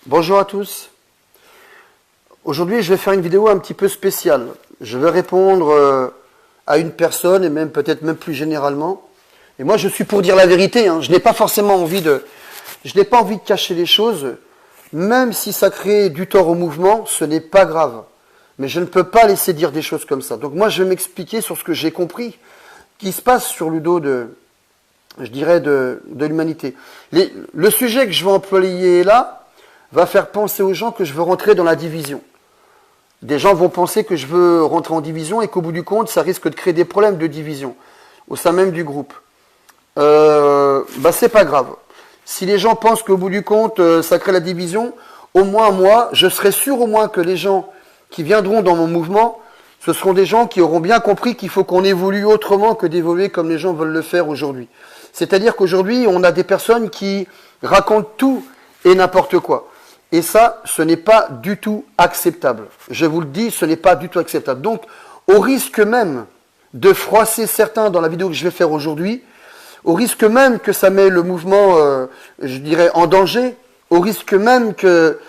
Bonjour à tous. Aujourd'hui, je vais faire une vidéo un petit peu spéciale. Je vais répondre à une personne et même peut-être même plus généralement. Et moi, je suis pour dire la vérité. Je n'ai pas forcément envie de cacher les choses. Même si ça crée du tort au mouvement, ce n'est pas grave. Mais je ne peux pas laisser dire des choses comme ça. Donc moi, je vais m'expliquer sur ce que j'ai compris qui se passe sur le dos de l'humanité. Le sujet que je vais employer là va faire penser aux gens que je veux rentrer dans la division. Des gens vont penser que je veux rentrer en division et qu'au bout du compte, ça risque de créer des problèmes de division au sein même du groupe. C'est pas grave. Si les gens pensent qu'au bout du compte, ça crée la division, au moins moi, je serai sûr au moins que les gens qui viendront dans mon mouvement, ce seront des gens qui auront bien compris qu'il faut qu'on évolue autrement que d'évoluer comme les gens veulent le faire aujourd'hui. C'est-à-dire qu'aujourd'hui, on a des personnes qui racontent tout et n'importe quoi. Et ça, ce n'est pas du tout acceptable. Je vous le dis, ce n'est pas du tout acceptable. Donc, au risque même de froisser certains dans la vidéo que je vais faire aujourd'hui, au risque même que ça met le mouvement, en danger, au risque même que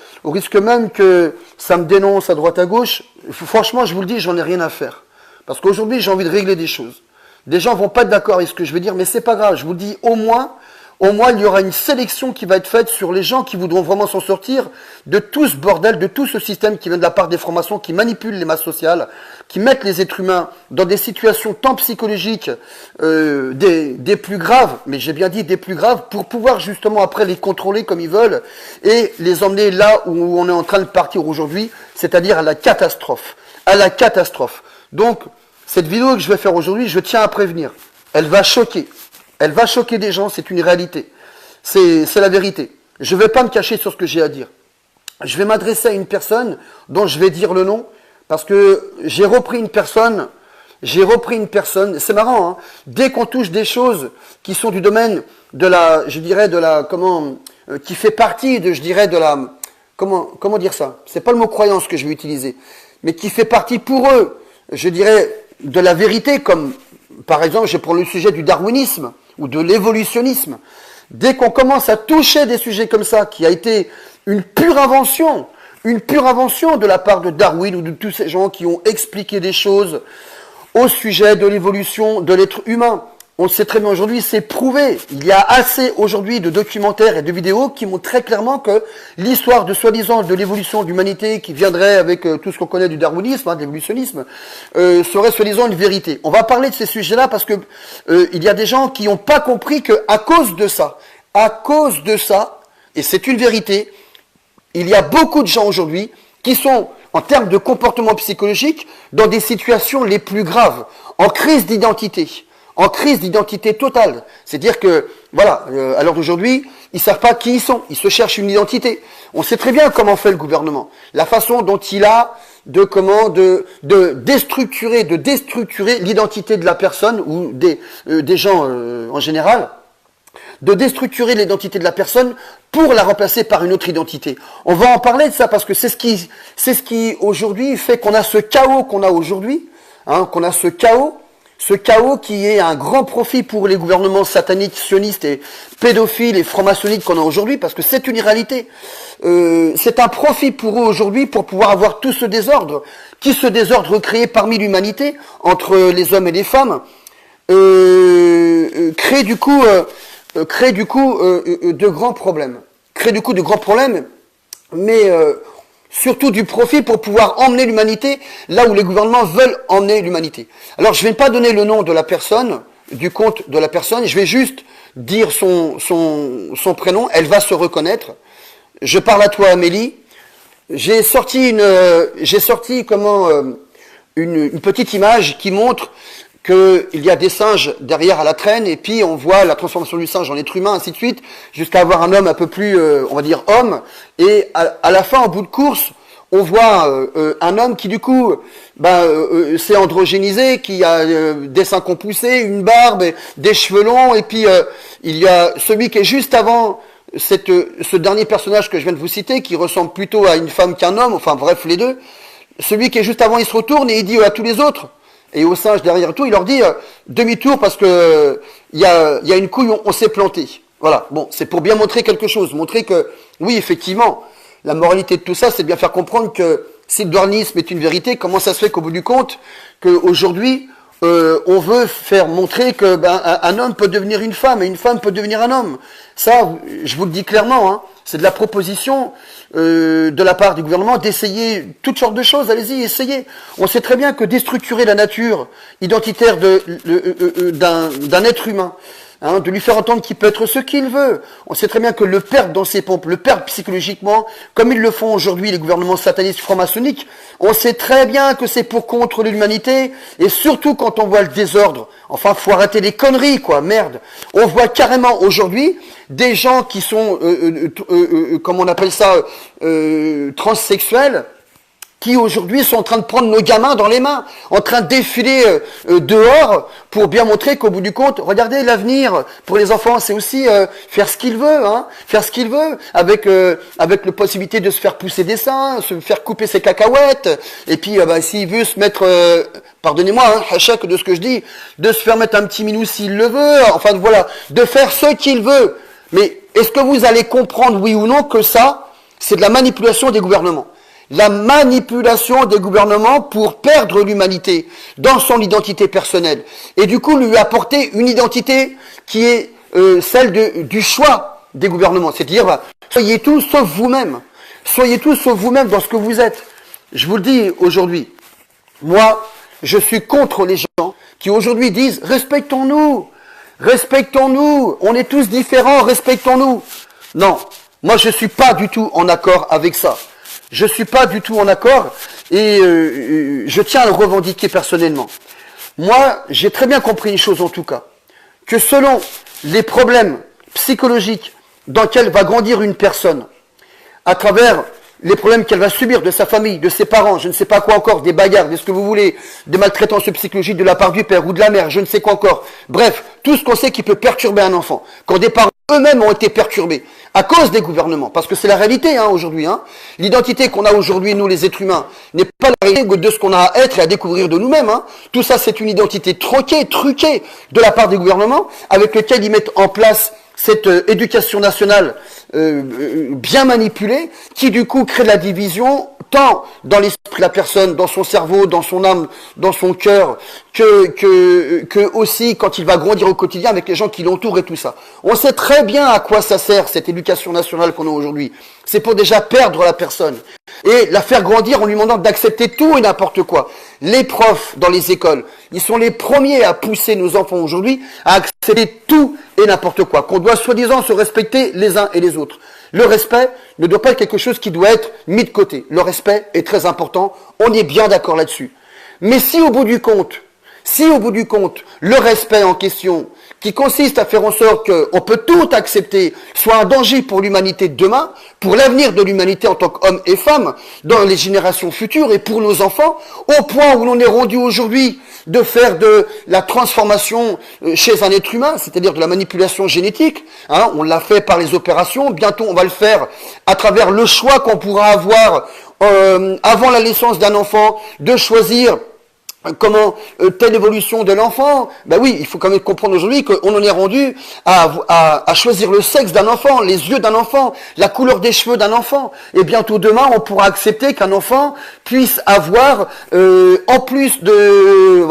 ça me dénonce à droite à gauche, franchement, je vous le dis, j'en ai rien à faire. Parce qu'aujourd'hui, j'ai envie de régler des choses. Des gens vont pas être d'accord avec ce que je vais dire, mais c'est pas grave. Je vous le dis, au moins, il y aura une sélection qui va être faite sur les gens qui voudront vraiment s'en sortir de tout ce bordel, de tout ce système qui vient de la part des francs-maçons, qui manipulent les masses sociales, qui mettent les êtres humains dans des situations tant psychologiques des plus graves, mais j'ai bien dit des plus graves, pour pouvoir justement après les contrôler comme ils veulent et les emmener là où on est en train de partir aujourd'hui, c'est-à-dire à la catastrophe. À la catastrophe. Donc, cette vidéo que je vais faire aujourd'hui, je tiens à prévenir, elle va choquer. Elle va choquer des gens, c'est une réalité. C'est la vérité. Je ne vais pas me cacher sur ce que j'ai à dire. Je vais m'adresser à une personne dont je vais dire le nom, parce que j'ai repris une personne, c'est marrant, dès qu'on touche des choses qui sont du domaine qui fait partie comment dire ça? C'est pas le mot croyance que je vais utiliser, mais qui fait partie pour eux, de la vérité, comme par exemple, je prends le sujet du darwinisme ou de l'évolutionnisme. Dès qu'on commence à toucher des sujets comme ça, qui a été une pure invention de la part de Darwin ou de tous ces gens qui ont expliqué des choses au sujet de l'évolution de l'être humain. On le sait très bien aujourd'hui, c'est prouvé. Il y a assez aujourd'hui de documentaires et de vidéos qui montrent très clairement que l'histoire de soi-disant de l'évolution de l'humanité qui viendrait avec tout ce qu'on connaît du darwinisme, de l'évolutionnisme, serait soi-disant une vérité. On va parler de ces sujets-là parce que il y a des gens qui n'ont pas compris qu'à cause de ça, et c'est une vérité, il y a beaucoup de gens aujourd'hui qui sont, en termes de comportement psychologique, dans des situations les plus graves, en crise d'identité totale. C'est-à-dire que, à l'heure d'aujourd'hui, ils savent pas qui ils sont. Ils se cherchent une identité. On sait très bien comment fait le gouvernement. La façon dont il a de déstructurer l'identité de la personne ou des gens en général. De déstructurer l'identité de la personne pour la remplacer par une autre identité. On va en parler de ça parce que c'est ce qui aujourd'hui fait qu'on a ce chaos qu'on a aujourd'hui, ce chaos qui est un grand profit pour les gouvernements sataniques, sionistes et pédophiles et franc-maçonniques qu'on a aujourd'hui, parce que c'est une réalité. C'est un profit pour eux aujourd'hui pour pouvoir avoir tout ce désordre, créé parmi l'humanité, entre les hommes et les femmes, crée du coup de grands problèmes. Mais surtout du profit pour pouvoir emmener l'humanité là où les gouvernements veulent emmener l'humanité. Alors je ne vais pas donner le nom de la personne, du compte de la personne, je vais juste dire son prénom, elle va se reconnaître. Je parle à toi Amélie. J'ai sorti une petite image qui montre qu'il y a des singes derrière à la traîne, et puis on voit la transformation du singe en être humain, ainsi de suite, jusqu'à avoir un homme un peu plus, on va dire, homme, et à la fin, en bout de course, on voit un homme qui, du coup, s'est androgénisé, qui a des seins qu'on poussé, une barbe, des cheveux longs, et puis il y a celui qui est juste avant ce dernier personnage que je viens de vous citer, qui ressemble plutôt à une femme qu'un homme, enfin bref, les deux. Celui qui est juste avant, il se retourne et il dit à tous les autres, et aux singes derrière tout, il leur dit demi-tour parce que il y a une couille, on s'est planté. Voilà, bon, c'est pour bien montrer quelque chose, montrer que, oui, effectivement, La moralité de tout ça, c'est de bien faire comprendre que si le darwinisme est une vérité, comment ça se fait qu'au bout du compte, qu'aujourd'hui, on veut faire montrer que un homme peut devenir une femme et une femme peut devenir un homme. Ça, je vous le dis clairement, hein, c'est de la proposition de la part du gouvernement d'essayer toutes sortes de choses. Allez-y, essayez. On sait très bien que déstructurer la nature identitaire d'un être humain, hein, de lui faire entendre qu'il peut être ce qu'il veut. On sait très bien que le perdre dans ses pompes, le perdre psychologiquement, comme ils le font aujourd'hui les gouvernements satanistes franc-maçonniques, on sait très bien que c'est pour contrôler l'humanité, et surtout quand on voit le désordre. Enfin, faut arrêter les conneries, quoi, merde. On voit carrément aujourd'hui des gens qui sont, comment on appelle ça, transsexuels, qui aujourd'hui sont en train de prendre nos gamins dans les mains, en train de défiler dehors pour bien montrer qu'au bout du compte, regardez, l'avenir pour les enfants, c'est aussi faire ce qu'il veut, hein, faire ce qu'il veut, avec la possibilité de se faire pousser des seins, se faire couper ses cacahuètes, et puis s'il veut se mettre, pardonnez-moi, hein, hachak de ce que je dis, de se faire mettre un petit minou s'il le veut, enfin voilà, de faire ce qu'il veut. Mais est-ce que vous allez comprendre, oui ou non, que ça, c'est de la manipulation des gouvernements? La manipulation des gouvernements pour perdre l'humanité dans son identité personnelle. Et du coup, lui apporter une identité qui est celle du choix des gouvernements. C'est-à-dire, soyez tous sauf vous-même. Soyez tous sauf vous-même dans ce que vous êtes. Je vous le dis aujourd'hui. Moi, je suis contre les gens qui aujourd'hui disent « Respectons-nous, respectons-nous, on est tous différents, respectons-nous ». Non, moi je suis pas du tout en accord avec ça. Je suis pas du tout en accord et je tiens à le revendiquer personnellement. Moi, j'ai très bien compris une chose en tout cas, que selon les problèmes psychologiques dans lesquels va grandir une personne, à travers les problèmes qu'elle va subir de sa famille, de ses parents, je ne sais pas quoi encore, des bagarres, de ce que vous voulez, des maltraitances psychologiques de la part du père ou de la mère, je ne sais quoi encore. Bref, tout ce qu'on sait qui peut perturber un enfant. Quand des parents eux-mêmes ont été perturbés à cause des gouvernements, parce que c'est la réalité hein, aujourd'hui. Hein. L'identité qu'on a aujourd'hui, nous les êtres humains, n'est pas la réalité de ce qu'on a à être et à découvrir de nous-mêmes. Hein. Tout ça, c'est une identité truquée de la part des gouvernements, avec lequel ils mettent en place cette éducation nationale bien manipulée, qui du coup crée de la division, tant dans l'esprit de la personne, dans son cerveau, dans son âme, dans son cœur, que aussi quand il va grandir au quotidien avec les gens qui l'entourent et tout ça. On sait très bien à quoi ça sert, cette éducation nationale qu'on a aujourd'hui. C'est pour déjà perdre la personne et la faire grandir en lui demandant d'accepter tout et n'importe quoi. Les profs dans les écoles, ils sont les premiers à pousser nos enfants aujourd'hui à accepter tout et n'importe quoi, qu'on doit soi-disant se respecter les uns et les autres. Le respect ne doit pas être quelque chose qui doit être mis de côté. Le respect est très important, on est bien d'accord là-dessus. Mais si au bout du compte, le respect en question, qui consiste à faire en sorte qu'on peut tout accepter, soit un danger pour l'humanité de demain, pour l'avenir de l'humanité en tant qu'hommes et femmes, dans les générations futures et pour nos enfants, au point où l'on est rendu aujourd'hui de faire de la transformation chez un être humain, c'est-à-dire de la manipulation génétique. Hein, on l'a fait par les opérations, bientôt on va le faire à travers le choix qu'on pourra avoir avant la naissance d'un enfant, de choisir comment telle évolution de l'enfant. Ben oui, il faut quand même comprendre aujourd'hui qu'on en est rendu à choisir le sexe d'un enfant, les yeux d'un enfant, la couleur des cheveux d'un enfant. Et bientôt demain, on pourra accepter qu'un enfant puisse avoir, en plus de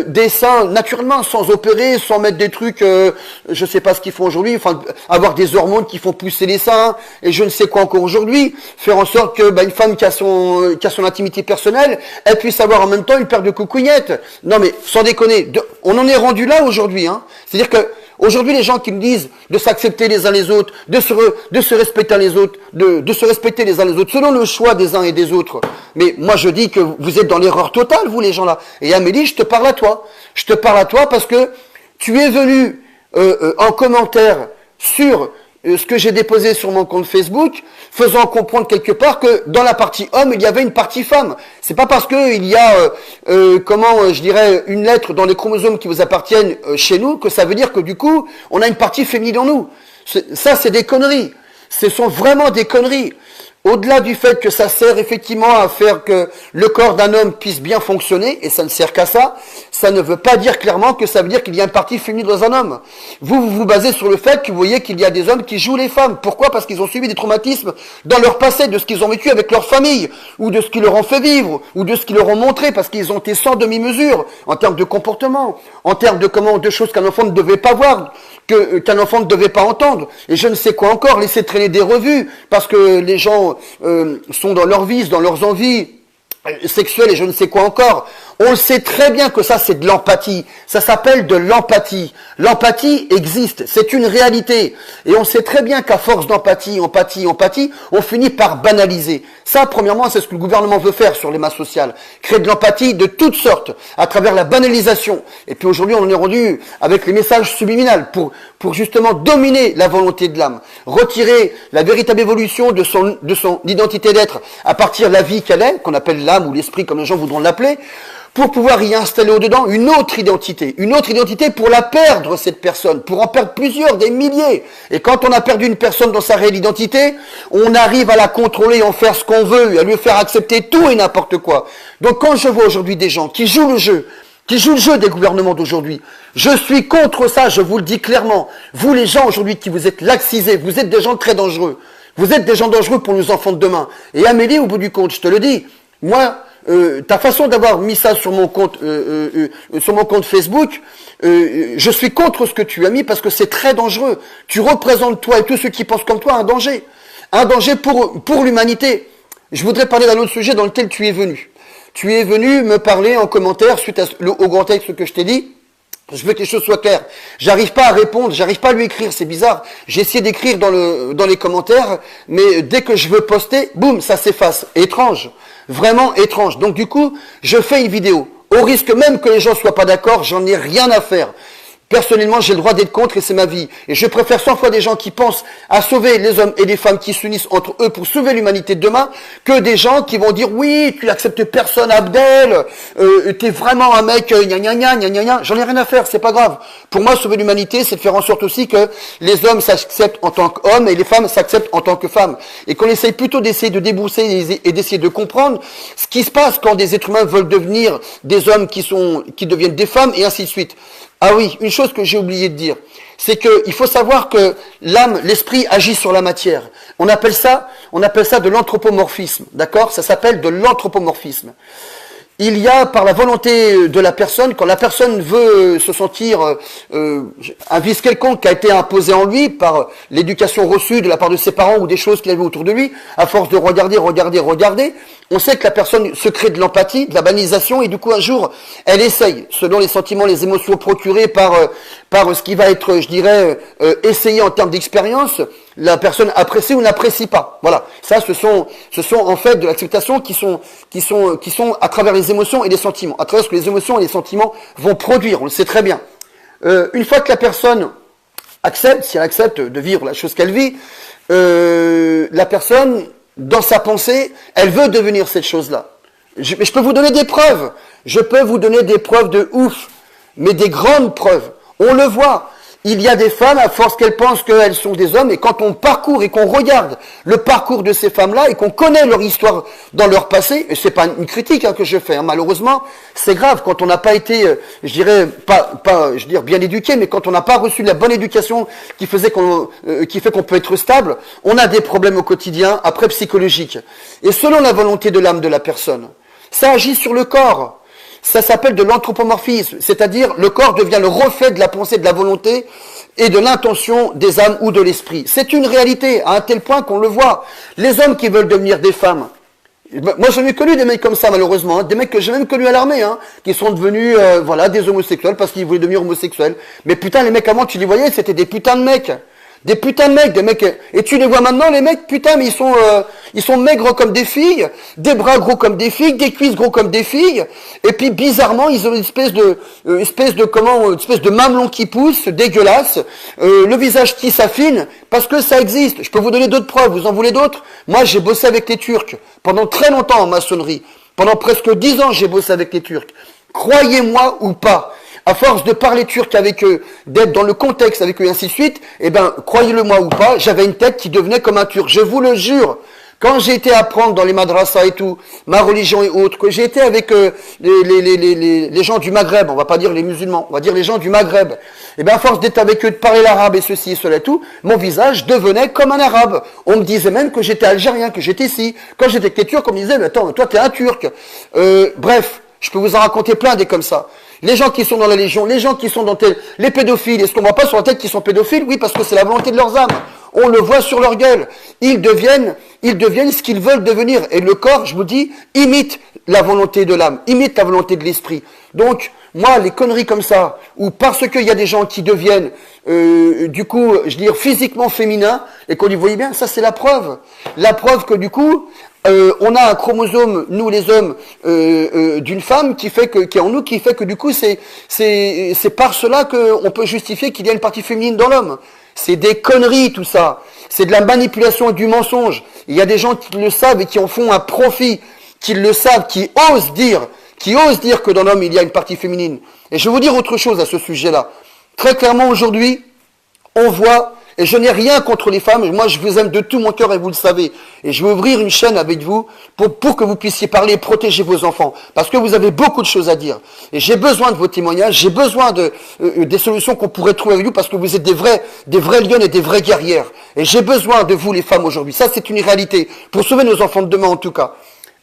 des seins naturellement, sans opérer, sans mettre des trucs, je sais pas ce qu'ils font aujourd'hui, enfin avoir des hormones qui font pousser les seins et je ne sais quoi encore aujourd'hui, faire en sorte que une femme qui a son intimité personnelle, elle puisse avoir en même temps une paire de coucougnettes. Non mais sans déconner, on en est rendu là aujourd'hui. Hein. C'est-à-dire que aujourd'hui les gens qui me disent de s'accepter les uns les autres, de se respecter les autres, de se respecter les uns les autres selon le choix des uns et des autres. Mais moi je dis que vous êtes dans l'erreur totale, vous les gens là. Et Amélie, je te parle à toi. Je te parle à toi parce que tu es venu en commentaire sur ce que j'ai déposé sur mon compte Facebook, faisant comprendre quelque part que dans la partie homme, il y avait une partie femme. C'est pas parce que il y a, une lettre dans les chromosomes qui vous appartiennent chez nous, que ça veut dire que du coup, on a une partie féminine en nous. Ça, c'est des conneries. Ce sont vraiment des conneries. au-delà du fait que ça sert effectivement à faire que le corps d'un homme puisse bien fonctionner, et ça ne sert qu'à ça, ça ne veut pas dire clairement que ça veut dire qu'il y a une partie féminine dans un homme. Vous vous basez sur le fait que vous voyez qu'il y a des hommes qui jouent les femmes. Pourquoi? Parce qu'ils ont subi des traumatismes dans leur passé, de ce qu'ils ont vécu avec leur famille, ou de ce qu'ils leur ont fait vivre, ou de ce qu'ils leur ont montré, parce qu'ils ont été sans demi-mesure, en termes de comportement, en termes de choses qu'un enfant ne devait pas voir, qu'un enfant ne devait pas entendre, et je ne sais quoi encore, laisser traîner des revues, parce que les gens sont dans leur vice, dans leurs envies sexuelles et je ne sais quoi encore. On le sait très bien que ça, c'est de l'empathie. Ça s'appelle de l'empathie. L'empathie existe, c'est une réalité. Et on sait très bien qu'à force d'empathie, on finit par banaliser. Ça, premièrement, c'est ce que le gouvernement veut faire sur les masses sociales. Créer de l'empathie de toutes sortes, à travers la banalisation. Et puis aujourd'hui, on en est rendu avec les messages subliminaux pour justement dominer la volonté de l'âme. Retirer la véritable évolution de son identité d'être à partir de la vie qu'elle est, qu'on appelle l'âme ou l'esprit, comme les gens voudront l'appeler, pour pouvoir y installer au-dedans une autre identité pour la perdre, cette personne, pour en perdre plusieurs, des milliers. Et quand on a perdu une personne dans sa réelle identité, on arrive à la contrôler, en faire ce qu'on veut, et à lui faire accepter tout et n'importe quoi. Donc quand je vois aujourd'hui des gens qui jouent le jeu des gouvernements d'aujourd'hui, je suis contre ça, je vous le dis clairement. Vous les gens aujourd'hui qui vous êtes laxisés, vous êtes des gens très dangereux. Vous êtes des gens dangereux pour nos enfants de demain. Et Amélie, au bout du compte, je te le dis, moi, ta façon d'avoir mis ça sur mon compte Facebook, je suis contre ce que tu as mis parce que c'est très dangereux. Tu représentes toi et tous ceux qui pensent comme toi un danger pour l'humanité. Je voudrais parler d'un autre sujet dans lequel tu es venu. Tu es venu me parler en commentaire suite au grand texte que je t'ai dit. Je veux que les choses soient claires. J'arrive pas à répondre, j'arrive pas à lui écrire, c'est bizarre. J'ai essayé d'écrire dans les commentaires, mais dès que je veux poster, boum, ça s'efface. Étrange. Vraiment étrange. Donc du coup, je fais une vidéo. Au risque même que les gens soient pas d'accord, j'en ai rien à faire. Personnellement, j'ai le droit d'être contre et c'est ma vie. Et je préfère 100 fois des gens qui pensent à sauver les hommes et les femmes qui s'unissent entre eux pour sauver l'humanité de demain que des gens qui vont dire oui, tu n'acceptes personne, Abdel, t'es vraiment un mec, gna gna gna gna gna gna. J'en ai rien à faire, c'est pas grave. Pour moi, sauver l'humanité, c'est de faire en sorte aussi que les hommes s'acceptent en tant qu'hommes et les femmes s'acceptent en tant que femmes. Et qu'on essaye plutôt d'essayer de débousser et d'essayer de comprendre ce qui se passe quand des êtres humains veulent devenir des hommes qui deviennent des femmes et ainsi de suite. Ah oui, une chose que j'ai oublié de dire, c'est qu'il faut savoir que l'âme, l'esprit agit sur la matière. On appelle ça de l'anthropomorphisme, d'accord? Ça s'appelle de l'anthropomorphisme. Il y a par la volonté de la personne, quand la personne veut se sentir un vice quelconque qui a été imposé en lui par l'éducation reçue de la part de ses parents ou des choses qu'il avait autour de lui, à force de regarder, on sait que la personne se crée de l'empathie, de la banalisation, et du coup un jour, elle essaye, selon les sentiments, les émotions procurées par ce qui va être, je dirais, essayé en termes d'expérience, la personne apprécie ou n'apprécie pas. Voilà. Ça, ce sont en fait de l'acceptation qui sont à travers les émotions et les sentiments, à travers ce que les émotions et les sentiments vont produire. On le sait très bien. Une fois que la personne accepte, si elle accepte de vivre la chose qu'elle vit, la personne, dans sa pensée, elle veut devenir cette chose-là. Je peux vous donner des preuves. Je peux vous donner des preuves de ouf, mais des grandes preuves. On le voit. Il y a des femmes, à force qu'elles pensent qu'elles sont des hommes, et quand on parcourt et qu'on regarde le parcours de ces femmes-là, et qu'on connaît leur histoire dans leur passé, et c'est pas une critique que je fais, malheureusement, c'est grave, quand on n'a pas été, je dirais, bien éduqué, mais quand on n'a pas reçu la bonne éducation qui fait qu'on peut être stable, on a des problèmes au quotidien, après psychologiques. Et selon la volonté de l'âme de la personne, ça agit sur le corps. Ça s'appelle de l'anthropomorphisme, c'est-à-dire le corps devient le reflet de la pensée, de la volonté et de l'intention des âmes ou de l'esprit. C'est une réalité, à un tel point qu'on le voit. Les hommes qui veulent devenir des femmes, moi j'en ai connu des mecs comme ça malheureusement, des mecs que j'ai même connus à l'armée, qui sont devenus des homosexuels parce qu'ils voulaient devenir homosexuels. Mais putain, les mecs avant, tu les voyais, c'était des putains de mecs. Des putains de mecs, et tu les vois maintenant, les mecs, putain, mais ils sont maigres comme des filles, des bras gros comme des filles, des cuisses gros comme des filles, et puis bizarrement, ils ont une espèce de mamelon qui pousse, dégueulasse, le visage qui s'affine, parce que ça existe. Je peux vous donner d'autres preuves, vous en voulez d'autres? Moi, j'ai bossé avec les Turcs, pendant très longtemps en maçonnerie, pendant presque 10 ans, j'ai bossé avec les Turcs. Croyez-moi ou pas, à force de parler turc avec eux, d'être dans le contexte avec eux et ainsi de suite, croyez-le moi ou pas, j'avais une tête qui devenait comme un turc. Je vous le jure. Quand j'ai été apprendre dans les madrasas et tout, ma religion et autres, que j'ai été avec les gens du Maghreb, on va pas dire les musulmans, on va dire les gens du Maghreb, et bien à force d'être avec eux, de parler l'arabe et ceci et cela et tout, mon visage devenait comme un arabe. On me disait même que j'étais algérien, que j'étais ici. Quand j'étais avec les Turcs, on me disait, mais attends, toi t'es un Turc. Bref, je peux vous en raconter plein des comme ça. Les gens qui sont dans la Légion, les gens qui sont dans les pédophiles, est-ce qu'on voit pas sur la tête qu'ils sont pédophiles? Oui, parce que c'est la volonté de leurs âmes. On le voit sur leur gueule. Ils deviennent ce qu'ils veulent devenir. Et le corps, je vous dis, imite la volonté de l'âme, imite la volonté de l'esprit. Donc, moi, les conneries comme ça, ou parce qu'il y a des gens qui deviennent, du coup, je veux dire, physiquement féminins, et qu'on y voyait bien, ça c'est la preuve. La preuve que du coup, on a un chromosome, nous les hommes, d'une femme qui est en nous, qui fait que du coup, c'est par cela qu'on peut justifier qu'il y a une partie féminine dans l'homme. C'est des conneries tout ça. C'est de la manipulation et du mensonge. Il y a des gens qui le savent et qui en font un profit, qui le savent, qui osent dire que dans l'homme il y a une partie féminine. Et je vais vous dire autre chose à ce sujet-là. Très clairement aujourd'hui, on voit, et je n'ai rien contre les femmes, moi je vous aime de tout mon cœur et vous le savez, et je vais ouvrir une chaîne avec vous pour que vous puissiez parler et protéger vos enfants, parce que vous avez beaucoup de choses à dire, et j'ai besoin de vos témoignages, j'ai besoin des solutions qu'on pourrait trouver avec vous, parce que vous êtes des vraies lionnes et des vraies guerrières, et j'ai besoin de vous les femmes aujourd'hui, ça c'est une réalité, pour sauver nos enfants de demain en tout cas.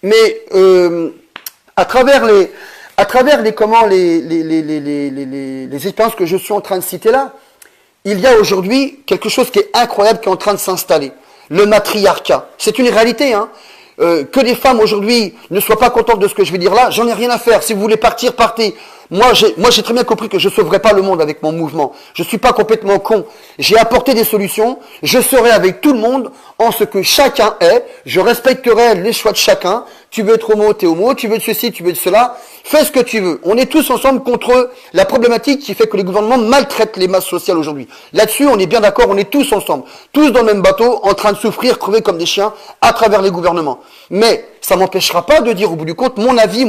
Mais à travers les expériences que je suis en train de citer là, il y a aujourd'hui quelque chose qui est incroyable qui est en train de s'installer. Le matriarcat. C'est une réalité, hein. Que les femmes aujourd'hui ne soient pas contentes de ce que je vais dire là, j'en ai rien à faire. Si vous voulez partir, partez. Moi, j'ai très bien compris que je ne sauverai pas le monde avec mon mouvement. Je ne suis pas complètement con. J'ai apporté des solutions. Je serai avec tout le monde en ce que chacun est. Je respecterai les choix de chacun. Tu veux être homo, t'es homo. Tu veux de ceci, tu veux de cela. Fais ce que tu veux. On est tous ensemble contre la problématique qui fait que les gouvernements maltraitent les masses sociales aujourd'hui. Là-dessus, on est bien d'accord, on est tous ensemble. Tous dans le même bateau, en train de souffrir, crever comme des chiens à travers les gouvernements. Mais ça m'empêchera pas de dire au bout du compte mon avis,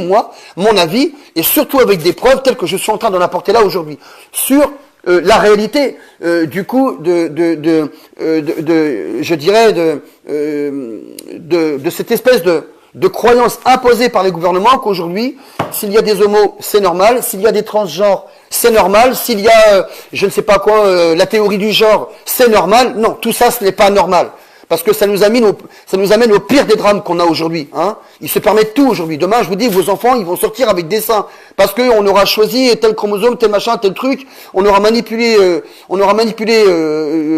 et surtout avec des preuves telles que je suis en train d'en apporter là aujourd'hui, sur la réalité du coup de cette espèce de croyance imposée par les gouvernements qu'aujourd'hui, s'il y a des homos, c'est normal, s'il y a des transgenres, c'est normal, s'il y a, je ne sais pas quoi, la théorie du genre, c'est normal. Non, tout ça, ce n'est pas normal. Parce que ça nous amène au pire des drames qu'on a aujourd'hui. Hein. Ils se permettent tout aujourd'hui. Demain, je vous dis, vos enfants, ils vont sortir avec des seins. Parce qu'on aura choisi tel chromosome, tel machin, tel truc. On aura manipulé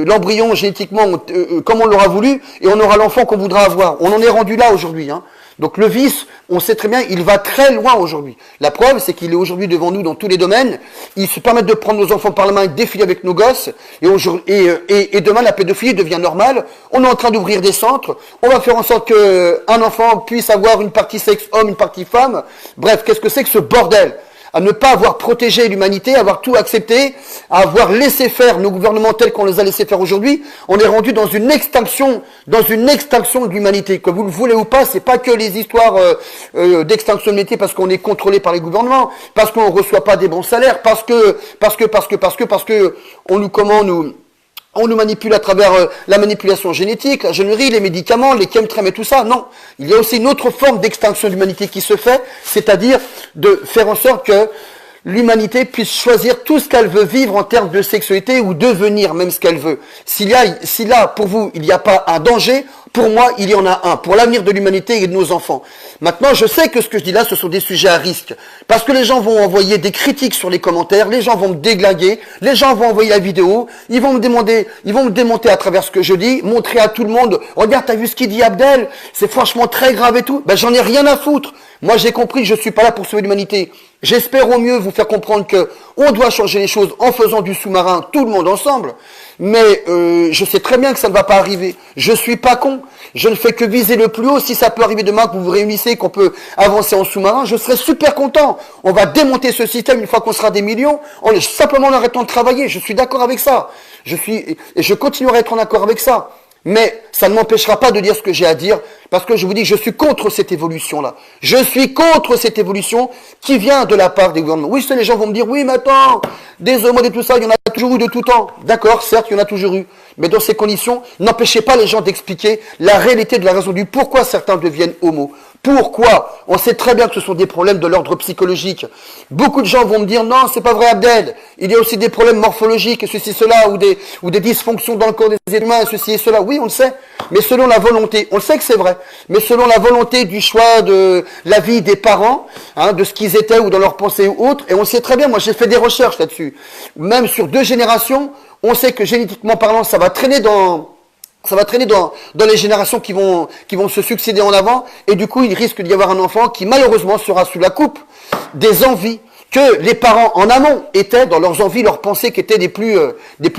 l'embryon génétiquement comme on l'aura voulu. Et on aura l'enfant qu'on voudra avoir. On en est rendu là aujourd'hui. Hein. Donc le vice, on sait très bien, il va très loin aujourd'hui. La preuve, c'est qu'il est aujourd'hui devant nous dans tous les domaines. Ils se permettent de prendre nos enfants par la main et de défiler avec nos gosses. Et demain, la pédophilie devient normale. On est en train d'ouvrir des centres. On va faire en sorte qu'un enfant puisse avoir une partie sexe homme, une partie femme. Bref, qu'est-ce que c'est que ce bordel ? À ne pas avoir protégé l'humanité, à avoir tout accepté, à avoir laissé faire nos gouvernements tels qu'on les a laissés faire aujourd'hui, on est rendu dans une extinction de l'humanité. Que vous le voulez ou pas, c'est pas que les histoires d'extinction de l'humanité parce qu'on est contrôlé par les gouvernements, parce qu'on reçoit pas des bons salaires, parce que on nous manipule à travers la manipulation génétique, la générie, les médicaments, les chemtrails et tout ça. Non, il y a aussi une autre forme d'extinction de l'humanité qui se fait, c'est-à-dire de faire en sorte que l'humanité puisse choisir tout ce qu'elle veut vivre en termes de sexualité ou devenir même ce qu'elle veut. Si là, pour vous, il n'y a pas un danger, pour moi, il y en a un, pour l'avenir de l'humanité et de nos enfants. Maintenant, je sais que ce que je dis là, ce sont des sujets à risque. Parce que les gens vont envoyer des critiques sur les commentaires, les gens vont me déglinguer, les gens vont envoyer la vidéo, ils vont me démonter à travers ce que je dis, montrer à tout le monde, regarde, t'as vu ce qu'il dit Abdel, c'est franchement très grave et tout. Ben, j'en ai rien à foutre. Moi, j'ai compris, je suis pas là pour sauver l'humanité. J'espère au mieux vous faire comprendre que on doit changer les choses en faisant du sous-marin, tout le monde ensemble. Mais je sais très bien que ça ne va pas arriver. Je suis pas con. Je ne fais que viser le plus haut. Si ça peut arriver demain, que vous vous réunissez, qu'on peut avancer en sous-marin, je serai super content. On va démonter ce système une fois qu'on sera des millions, simplement en arrêtant de travailler. Je suis d'accord avec ça. Et je continuerai à être en accord avec ça. Mais ça ne m'empêchera pas de dire ce que j'ai à dire, parce que je vous dis que je suis contre cette évolution-là. Je suis contre cette évolution qui vient de la part des gouvernements. Oui, les gens vont me dire, oui, mais attends, des homos et tout ça, il y en a toujours eu de tout temps. D'accord, certes, il y en a toujours eu. Mais dans ces conditions, n'empêchez pas les gens d'expliquer la réalité de la raison du pourquoi certains deviennent homos. Pourquoi? On sait très bien que ce sont des problèmes de l'ordre psychologique. Beaucoup de gens vont me dire, non, c'est pas vrai Abdel. Il y a aussi des problèmes morphologiques, ceci, cela, ou des dysfonctions dans le corps des êtres humains, ceci et cela. Oui, on le sait. Mais selon la volonté, on le sait que c'est vrai. Mais selon la volonté du choix de la vie des parents, de ce qu'ils étaient ou dans leurs pensées ou autres. Et on le sait très bien. Moi, j'ai fait des recherches là-dessus. Même sur 2 générations, on sait que génétiquement parlant, ça va traîner dans les générations qui vont se succéder en avant, et du coup, il risque d'y avoir un enfant qui, malheureusement, sera sous la coupe des envies que les parents, en amont, étaient dans leurs envies, leurs pensées qui étaient des plus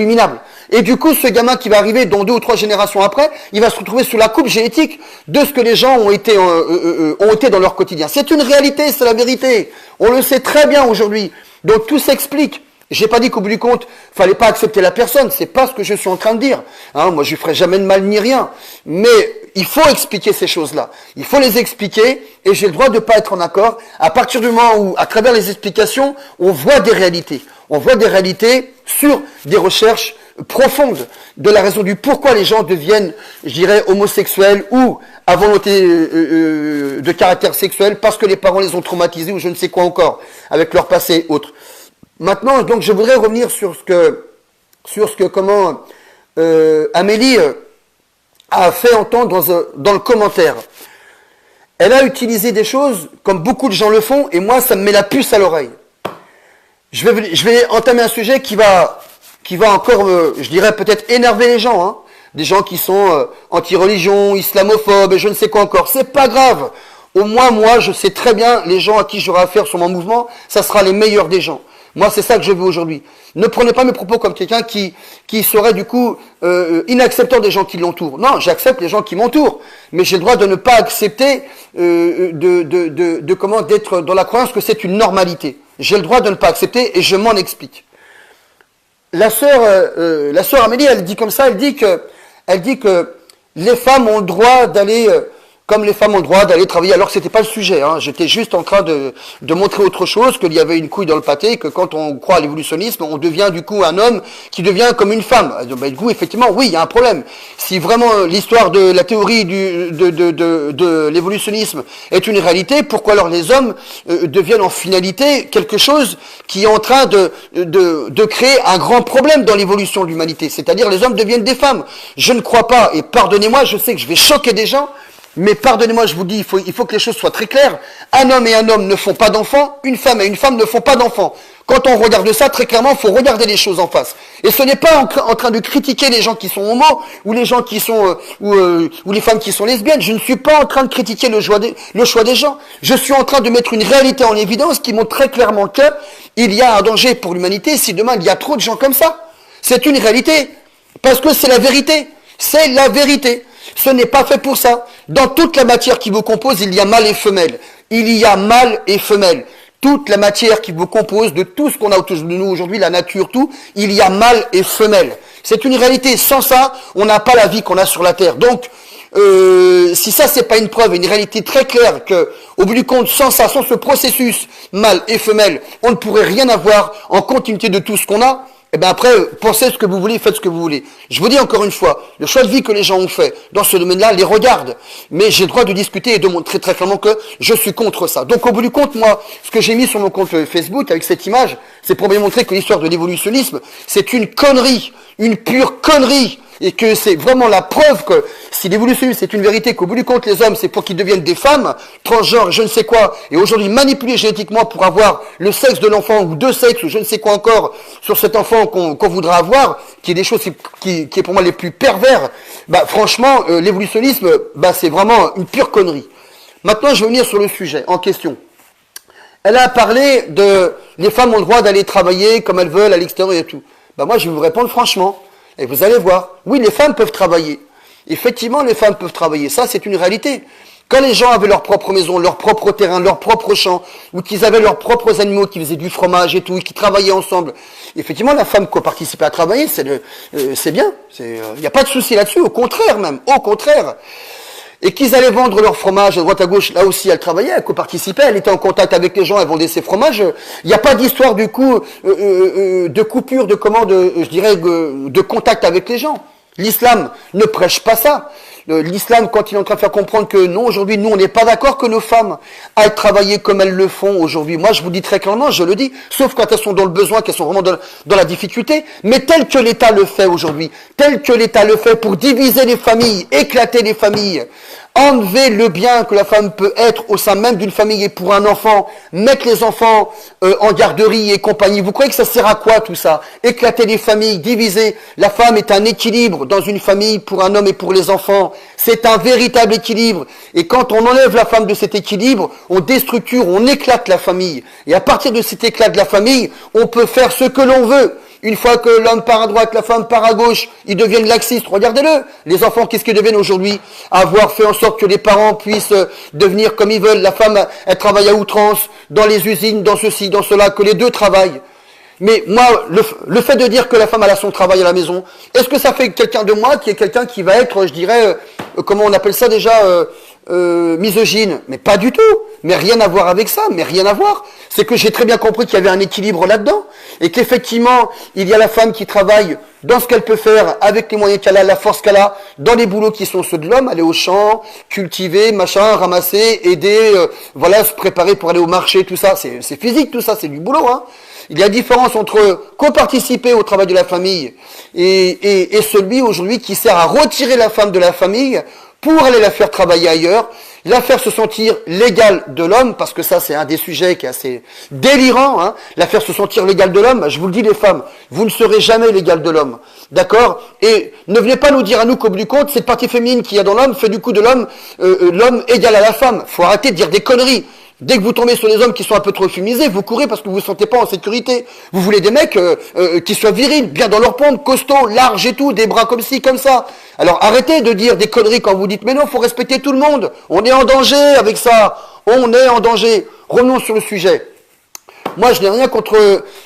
minables. Et du coup, ce gamin qui va arriver dans 2 ou 3 générations après, il va se retrouver sous la coupe génétique de ce que les gens ont été dans leur quotidien. C'est une réalité, c'est la vérité. On le sait très bien aujourd'hui. Donc, tout s'explique. J'ai pas dit qu'au bout du compte, fallait pas accepter la personne, c'est pas ce que je suis en train de dire. Moi, je lui ferai jamais de mal ni rien. Mais il faut expliquer ces choses-là. Il faut les expliquer, et j'ai le droit de pas être en accord. À partir du moment où, à travers les explications, on voit des réalités. On voit des réalités sur des recherches profondes de la raison du pourquoi les gens deviennent, je dirais, homosexuels ou à volonté de caractère sexuel parce que les parents les ont traumatisés ou je ne sais quoi encore, avec leur passé et autres. Maintenant, donc, je voudrais revenir sur ce que Amélie a fait entendre dans le commentaire. Elle a utilisé des choses comme beaucoup de gens le font, et moi, ça me met la puce à l'oreille. Je vais entamer un sujet qui va encore, je dirais, peut-être énerver les gens, des gens qui sont anti-religion, islamophobes, et je ne sais quoi encore. C'est pas grave. Au moins, moi, je sais très bien, les gens à qui j'aurai affaire sur mon mouvement, ça sera les meilleurs des gens. Moi, c'est ça que je veux aujourd'hui. Ne prenez pas mes propos comme quelqu'un qui serait du coup inacceptant des gens qui l'entourent. Non, j'accepte les gens qui m'entourent, mais j'ai le droit de ne pas accepter d'être dans la croyance que c'est une normalité. J'ai le droit de ne pas accepter et je m'en explique. La sœur Amélie, elle dit comme ça, elle dit que les femmes ont le droit d'aller comme les femmes ont le droit d'aller travailler, alors que c'était pas le sujet, J'étais juste en train de montrer autre chose, qu'il y avait une couille dans le pâté, que quand on croit à l'évolutionnisme, on devient du coup un homme qui devient comme une femme. Du coup, effectivement, oui, il y a un problème. Si vraiment l'histoire de la théorie de l'évolutionnisme est une réalité, pourquoi alors les hommes deviennent en finalité quelque chose qui est en train de créer un grand problème dans l'évolution de l'humanité, c'est-à-dire les hommes deviennent des femmes. Je ne crois pas, et pardonnez-moi, je sais que je vais choquer des gens, mais pardonnez-moi, je vous dis, il faut que les choses soient très claires. Un homme et un homme ne font pas d'enfants, une femme et une femme ne font pas d'enfants. Quand on regarde ça, très clairement, il faut regarder les choses en face. Et ce n'est pas en train de critiquer les gens qui sont homo, ou les gens qui sont, ou les femmes qui sont lesbiennes. Je ne suis pas en train de critiquer le choix des gens. Je suis en train de mettre une réalité en évidence qui montre très clairement qu'il y a un danger pour l'humanité si demain il y a trop de gens comme ça. C'est une réalité. Parce que c'est la vérité. C'est la vérité. Ce n'est pas fait pour ça. Dans toute la matière qui vous compose, il y a mâle et femelle. Il y a mâle et femelle. Toute la matière qui vous compose, de tout ce qu'on a autour de nous aujourd'hui, la nature, tout, il y a mâle et femelle. C'est une réalité. Sans ça, on n'a pas la vie qu'on a sur la Terre. Donc, si ça, c'est pas une preuve, une réalité très claire que, au bout du compte, sans ça, sans ce processus mâle et femelle, on ne pourrait rien avoir en continuité de tout ce qu'on a, et bien après, pensez ce que vous voulez, faites ce que vous voulez. Je vous dis encore une fois, le choix de vie que les gens ont fait dans ce domaine-là les regarde. Mais j'ai le droit de discuter et de montrer très clairement que je suis contre ça. Donc au bout du compte, moi, ce que j'ai mis sur mon compte Facebook avec cette image, c'est pour bien montrer que l'histoire de l'évolutionnisme, c'est une connerie, une pure connerie. Et que c'est vraiment la preuve que si l'évolutionnisme c'est une vérité, qu'au bout du compte les hommes c'est pour qu'ils deviennent des femmes, transgenres, je ne sais quoi, et aujourd'hui manipulés génétiquement pour avoir le sexe de l'enfant ou deux sexes ou je ne sais quoi encore sur cet enfant qu'on voudra avoir, qui est des choses qui est pour moi les plus pervers, franchement l'évolutionnisme c'est vraiment une pure connerie. Maintenant je vais venir sur le sujet en question. Elle a parlé de les femmes ont le droit d'aller travailler comme elles veulent à l'extérieur et tout. Moi je vais vous répondre franchement. Et vous allez voir, oui, les femmes peuvent travailler. Effectivement, les femmes peuvent travailler. Ça, c'est une réalité. Quand les gens avaient leur propre maison, leur propre terrain, leur propre champ, ou qu'ils avaient leurs propres animaux qui faisaient du fromage et tout, et qui travaillaient ensemble, effectivement, la femme qui participait à travailler, c'est bien. Il n'y a pas de souci là-dessus. Au contraire, même. Au contraire. Et qu'ils allaient vendre leur fromage à droite à gauche, là aussi elle travaillait, elle co-participait, elle était en contact avec les gens, elle vendait ses fromages. Il n'y a pas d'histoire du coup de coupure, de commande, je dirais, de contact avec les gens. L'islam ne prêche pas ça. L'islam, quand il est en train de faire comprendre que non, aujourd'hui, nous, on n'est pas d'accord que nos femmes aillent travailler comme elles le font aujourd'hui. Moi, je vous dis très clairement, je le dis, sauf quand elles sont dans le besoin, qu'elles sont vraiment dans la difficulté, mais tel que l'État le fait aujourd'hui, tel que l'État le fait pour diviser les familles, éclater les familles, enlever le bien que la femme peut être au sein même d'une famille et pour un enfant, mettre les enfants en garderie et compagnie. Vous croyez que ça sert à quoi tout ça? Éclater les familles, diviser. La femme est un équilibre dans une famille pour un homme et pour les enfants. C'est un véritable équilibre. Et quand on enlève la femme de cet équilibre, on déstructure, on éclate la famille. Et à partir de cet éclat de la famille, on peut faire ce que l'on veut. Une fois que l'homme part à droite, la femme part à gauche, ils deviennent laxistes. Regardez-le. Les enfants, qu'est-ce qu'ils deviennent aujourd'hui? Avoir fait en sorte que les parents puissent devenir comme ils veulent. La femme, elle travaille à outrance, dans les usines, dans ceci, dans cela, que les deux travaillent. Mais moi, le fait de dire que la femme a son travail à la maison, est-ce que ça fait quelqu'un de moi qui est quelqu'un qui va être, je dirais, comment on appelle ça déjà, misogyne? Mais pas du tout. Mais rien à voir avec ça, mais rien à voir. C'est que j'ai très bien compris qu'il y avait un équilibre là-dedans, et qu'effectivement, il y a la femme qui travaille dans ce qu'elle peut faire, avec les moyens qu'elle a, la force qu'elle a, dans les boulots qui sont ceux de l'homme, aller au champ, cultiver, machin, ramasser, aider, voilà, se préparer pour aller au marché, tout ça, c'est physique, tout ça, c'est du boulot, hein. Il y a différence entre co-participer au travail de la famille et celui aujourd'hui qui sert à retirer la femme de la famille pour aller la faire travailler ailleurs, la faire se sentir l'égale de l'homme, parce que ça c'est un des sujets qui est assez délirant, hein, la faire se sentir l'égale de l'homme. Je vous le dis les femmes, vous ne serez jamais l'égale de l'homme, d'accord? Et ne venez pas nous dire à nous qu'au bout du compte, cette partie féminine qu'il y a dans l'homme fait du coup de l'homme l'homme égal à la femme. Faut arrêter de dire des conneries. Dès que vous tombez sur des hommes qui sont un peu trop féminisés, vous courez parce que vous vous sentez pas en sécurité. Vous voulez des mecs qui soient virils, bien dans leur pompe, costauds, larges et tout, des bras comme ci, comme ça. Alors arrêtez de dire des conneries quand vous dites mais non, faut respecter tout le monde. On est en danger avec ça. On est en danger. Revenons sur le sujet. Moi, je n'ai rien contre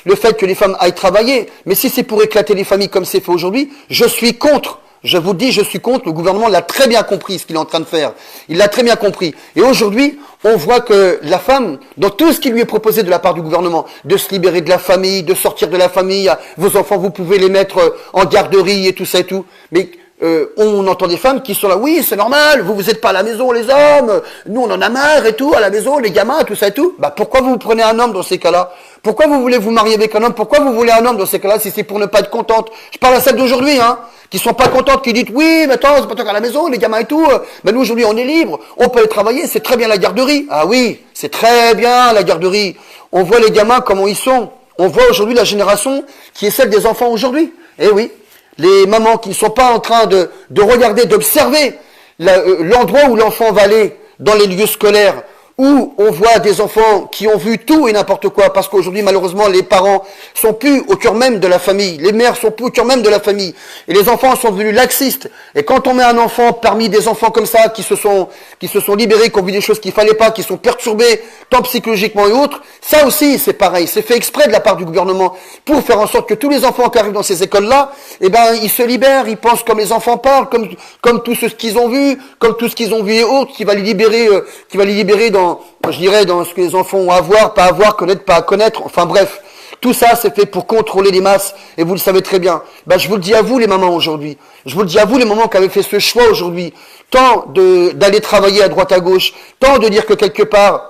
le fait que les femmes aillent travailler, mais si c'est pour éclater les familles comme c'est fait aujourd'hui, je suis contre. Je vous dis, je suis contre. Le gouvernement l'a très bien compris, ce qu'il est en train de faire. Il l'a très bien compris. Et aujourd'hui, on voit que la femme, dans tout ce qui lui est proposé de la part du gouvernement, de se libérer de la famille, de sortir de la famille, vos enfants, vous pouvez les mettre en garderie et tout ça et tout. Mais on entend des femmes qui sont là, oui, c'est normal, vous êtes pas à la maison, les hommes, nous on en a marre et tout, à la maison, les gamins, tout ça et tout. Bah pourquoi vous prenez un homme dans ces cas-là? Pourquoi vous voulez vous marier avec un homme? Pourquoi vous voulez un homme dans ces cas-là si c'est pour ne pas être contente? Je parle à celles d'aujourd'hui, hein, qui sont pas contentes, qui disent, oui, mais attends, c'est pas toi qu'à la maison, les gamins et tout, mais nous aujourd'hui on est libre, on peut aller travailler, c'est très bien la garderie. Ah oui, c'est très bien la garderie. On voit les gamins comment ils sont. On voit aujourd'hui la génération qui est celle des enfants aujourd'hui. Eh oui. Les mamans qui ne sont pas en train de regarder, d'observer l'endroit où l'enfant va aller dans les lieux scolaires, où on voit des enfants qui ont vu tout et n'importe quoi, parce qu'aujourd'hui, malheureusement, les parents sont plus au cœur même de la famille, les mères sont plus au cœur même de la famille, et les enfants sont devenus laxistes. Et quand on met un enfant parmi des enfants comme ça, qui se sont libérés, qui ont vu des choses qu'il fallait pas, qui sont perturbés, tant psychologiquement et autres, ça aussi, c'est pareil, c'est fait exprès de la part du gouvernement, pour faire en sorte que tous les enfants qui arrivent dans ces écoles-là, eh ben, ils se libèrent, ils pensent comme les enfants parlent, comme tout ce qu'ils ont vu, comme tout ce qu'ils ont vu et autres, qui va les libérer dans, je dirais, dans ce que les enfants ont à voir, pas à voir, connaître, pas à connaître, enfin bref. Tout ça, c'est fait pour contrôler les masses, et vous le savez très bien. Ben, je vous le dis à vous, les mamans, aujourd'hui. Je vous le dis à vous, les mamans qui avez fait ce choix aujourd'hui. Tant d'aller travailler à droite à gauche, tant de dire que quelque part,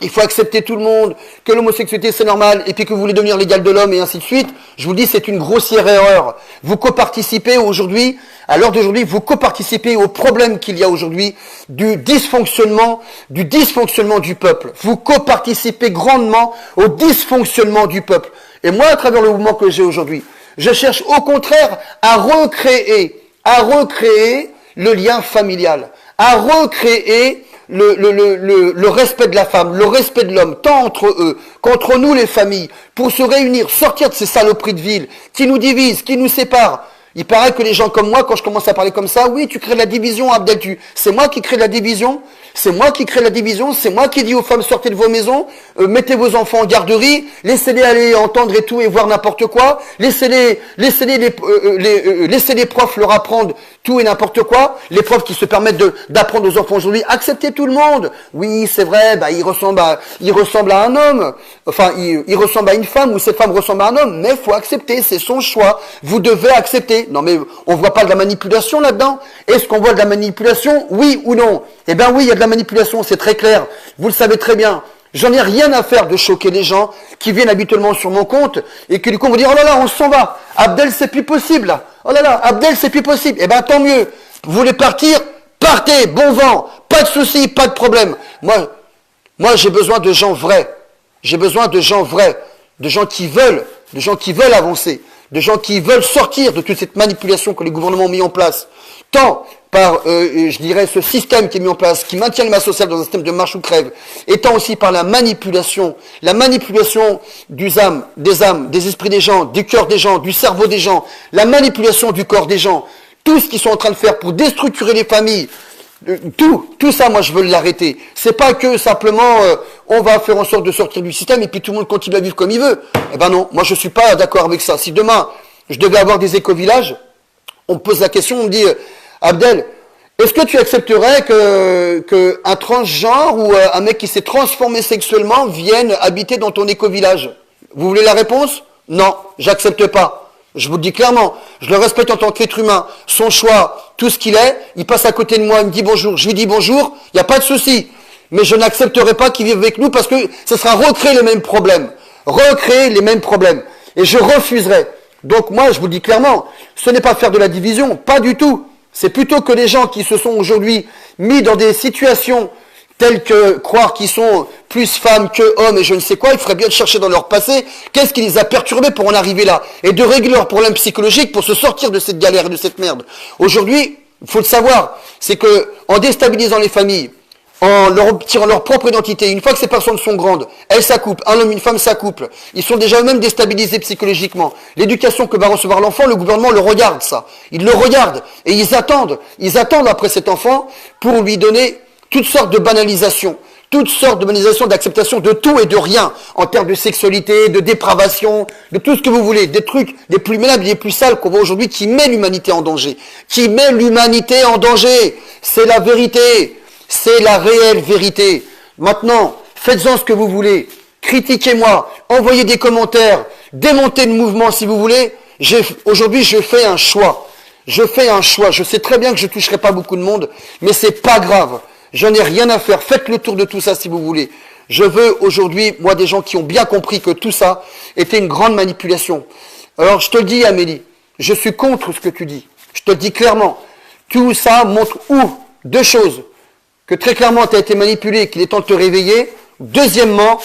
il faut accepter tout le monde, que l'homosexualité c'est normal, et puis que vous voulez devenir l'égal de l'homme, et ainsi de suite. Je vous dis, c'est une grossière erreur. Vous coparticipez aujourd'hui, à l'heure d'aujourd'hui, vous coparticipez au problème qu'il y a aujourd'hui du dysfonctionnement du peuple. Vous coparticipez grandement au dysfonctionnement du peuple. Et moi, à travers le mouvement que j'ai aujourd'hui, je cherche au contraire à recréer le lien familial, à recréer le respect de la femme, le respect de l'homme, tant entre eux qu'entre nous les familles, pour se réunir, sortir de ces saloperies de ville qui nous divisent, qui nous séparent. Il paraît que les gens comme moi, quand je commence à parler comme ça, oui, tu crées de la division, Abdel, c'est moi qui crée de la division. c'est moi qui crée la division, c'est moi qui dis aux femmes sortez de vos maisons, mettez vos enfants en garderie, laissez-les aller entendre et tout et voir n'importe quoi, laissez les profs leur apprendre tout et n'importe quoi, les profs qui se permettent d'apprendre aux enfants aujourd'hui, acceptez tout le monde. Oui, c'est vrai, il ressemble à un homme, enfin il ressemble à une femme ou cette femme ressemble à un homme, mais faut accepter, c'est son choix, vous devez accepter. Non mais on voit pas de la manipulation là-dedans. Est-ce qu'on voit de la manipulation, oui ou non? Eh bien oui, il y a de la manipulation, c'est très clair, vous le savez très bien. J'en ai rien à faire de choquer les gens qui viennent habituellement sur mon compte et qui du coup vont dire « Oh là là, on s'en va, Abdel c'est plus possible là. Oh là là, Abdel c'est plus possible. » Eh bien tant mieux, vous voulez partir, partez, bon vent, pas de soucis, pas de problème. Moi j'ai besoin de gens vrais, j'ai besoin de gens vrais, de gens qui veulent avancer, de gens qui veulent sortir de toute cette manipulation que les gouvernements ont mis en place, tant par, je dirais, ce système qui est mis en place, qui maintient le masse social dans un système de marche ou crève, étant aussi par la manipulation des âmes, des esprits des gens, du cœur des gens, du cerveau des gens, la manipulation du corps des gens, tout ce qu'ils sont en train de faire pour déstructurer les familles, tout ça, moi, je veux l'arrêter. C'est pas que simplement, on va faire en sorte de sortir du système et puis tout le monde continue à vivre comme il veut. Eh ben non, moi, je suis pas d'accord avec ça. Si demain, je devais avoir des éco-villages, on me pose la question, on me dit, Abdel, est-ce que tu accepterais que un transgenre ou un mec qui s'est transformé sexuellement vienne habiter dans ton éco-village? Vous voulez la réponse? Non, j'accepte pas. Je vous le dis clairement, je le respecte en tant qu'être humain, son choix, tout ce qu'il est, il passe à côté de moi, il me dit bonjour, je lui dis bonjour, il n'y a pas de souci. Mais je n'accepterai pas qu'il vive avec nous parce que ce sera recréer les mêmes problèmes. Et je refuserai. Donc moi, je vous le dis clairement, ce n'est pas faire de la division, pas du tout. C'est plutôt que les gens qui se sont aujourd'hui mis dans des situations telles que croire qu'ils sont plus femmes que hommes et je ne sais quoi, il ferait bien de chercher dans leur passé qu'est-ce qui les a perturbés pour en arriver là et de régler leurs problèmes psychologiques pour se sortir de cette galère et de cette merde. Aujourd'hui, il faut le savoir, c'est que en déstabilisant les familles, en leur tirant leur propre identité, une fois que ces personnes sont grandes, elles s'accouplent, un homme, une femme s'accouplent, ils sont déjà eux-mêmes déstabilisés psychologiquement. L'éducation que va recevoir l'enfant, le gouvernement le regarde ça. Ils le regardent et ils attendent après cet enfant pour lui donner toutes sortes de banalisations, d'acceptation de tout et de rien, en termes de sexualité, de dépravation, de tout ce que vous voulez, des trucs les plus minables, les plus sales qu'on voit aujourd'hui, qui met l'humanité en danger. C'est la vérité, c'est la réelle vérité. Maintenant, faites-en ce que vous voulez, critiquez-moi, envoyez des commentaires, démontez le mouvement si vous voulez. Aujourd'hui, je fais un choix. Je sais très bien que je ne toucherai pas beaucoup de monde, mais c'est pas grave. J'en ai rien à faire. Faites le tour de tout ça si vous voulez. Je veux aujourd'hui, moi, des gens qui ont bien compris que tout ça était une grande manipulation. Alors, je te le dis, Amélie, je suis contre ce que tu dis. Je te le dis clairement. Tout ça montre deux choses. Que très clairement, tu as été manipulé, qu'il est temps de te réveiller. Deuxièmement,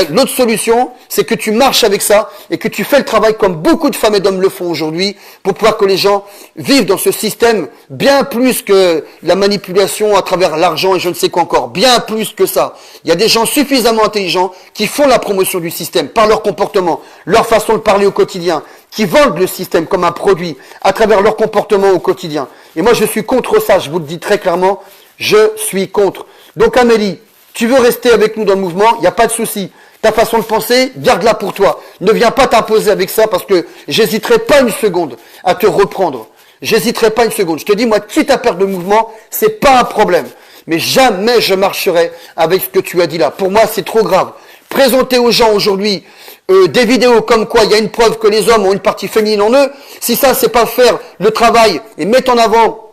l'autre solution, c'est que tu marches avec ça et que tu fais le travail comme beaucoup de femmes et d'hommes le font aujourd'hui pour pouvoir que les gens vivent dans ce système bien plus que la manipulation à travers l'argent et je ne sais quoi encore, bien plus que ça. Il y a des gens suffisamment intelligents qui font la promotion du système par leur comportement, leur façon de parler au quotidien, qui vendent le système comme un produit à travers leur comportement au quotidien. Et moi, je suis contre ça, je vous le dis très clairement, je suis contre. Donc Amélie, tu veux rester avec nous dans le mouvement, il n'y a pas de souci. Ta façon de penser, garde-la pour toi. Ne viens pas t'imposer avec ça parce que j'hésiterai pas une seconde à te reprendre. J'hésiterai pas une seconde. Je te dis, moi, quitte à perdre de mouvement, c'est pas un problème. Mais jamais je marcherai avec ce que tu as dit là. Pour moi, c'est trop grave. Présenter aux gens aujourd'hui des vidéos comme quoi il y a une preuve que les hommes ont une partie féminine en eux, si ça, c'est pas faire le travail et mettre en avant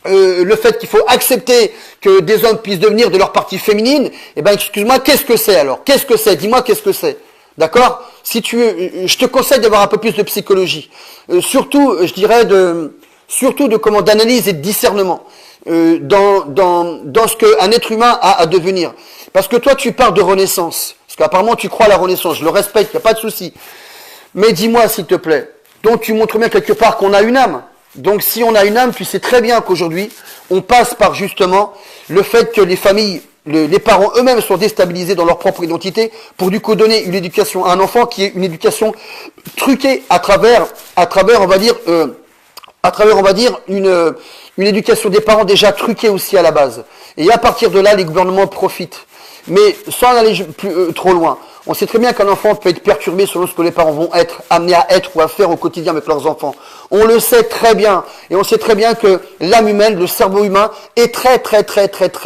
le fait qu'il faut accepter que des hommes puissent devenir de leur partie féminine, eh ben excuse-moi, qu'est-ce que c'est alors? Qu'est-ce que c'est? Dis-moi qu'est-ce que c'est. D'accord? Si je te conseille d'avoir un peu plus de psychologie. Surtout, je dirais d'analyse et de discernement dans ce qu'un être humain a à devenir. Parce que toi, tu parles de renaissance. Parce qu'apparemment, tu crois à la renaissance. Je le respecte, il n'y a pas de souci. Mais dis-moi, s'il te plaît. Donc, tu montres bien quelque part qu'on a une âme. Donc si on a une âme, tu sais très bien qu'aujourd'hui, on passe par justement le fait que les familles, les parents eux-mêmes sont déstabilisés dans leur propre identité pour du coup donner une éducation à un enfant qui est une éducation truquée à travers on va dire, à travers, on va dire, une éducation des parents déjà truquée aussi à la base. Et à partir de là, les gouvernements profitent. Mais sans aller trop loin, on sait très bien qu'un enfant peut être perturbé selon ce que les parents vont être amenés à être ou à faire au quotidien avec leurs enfants. On le sait très bien. Et on sait très bien que l'âme humaine, le cerveau humain, est très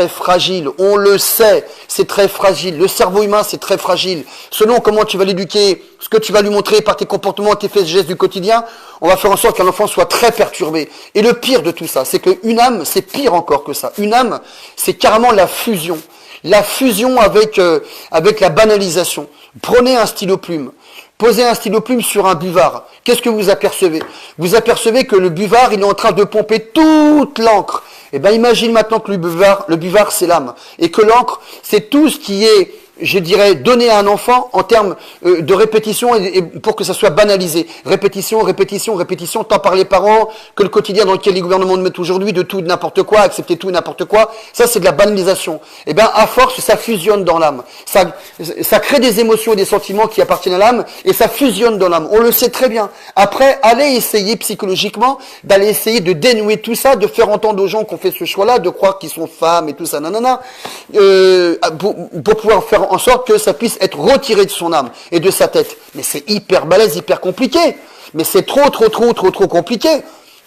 fragile. On le sait. C'est très fragile. Le cerveau humain, c'est très fragile. Selon comment tu vas l'éduquer, ce que tu vas lui montrer par tes comportements, tes faits et gestes du quotidien, on va faire en sorte qu'un enfant soit très perturbé. Et le pire de tout ça, c'est qu'une âme, c'est pire encore que ça. Une âme, c'est carrément la fusion. La fusion avec la banalisation. Prenez un stylo plume. Posez un stylo plume sur un buvard. Qu'est-ce que vous apercevez? Vous apercevez que le buvard, il est en train de pomper toute l'encre. Eh ben, imagine maintenant que le buvard, c'est l'âme. Et que l'encre, c'est tout ce qui est, je dirais, donné à un enfant en termes de répétition et pour que ça soit banalisé. Répétition, tant par les parents que le quotidien dans lequel les gouvernements nous mettent aujourd'hui, de tout et de n'importe quoi, accepter tout et n'importe quoi. Ça, c'est de la banalisation. Eh ben, à force, ça fusionne dans l'âme. Ça crée des émotions et des sentiments qui appartiennent à l'âme et ça fusionne dans l'âme. On le sait très bien. Après, allez essayer psychologiquement d'aller essayer de dénouer tout ça, de faire entendre aux gens qu'on fait ce choix-là, de croire qu'ils sont femmes et tout ça, nanana, pour pouvoir faire en sorte que ça puisse être retiré de son âme et de sa tête. Mais c'est hyper balèze, hyper compliqué. Mais c'est trop compliqué.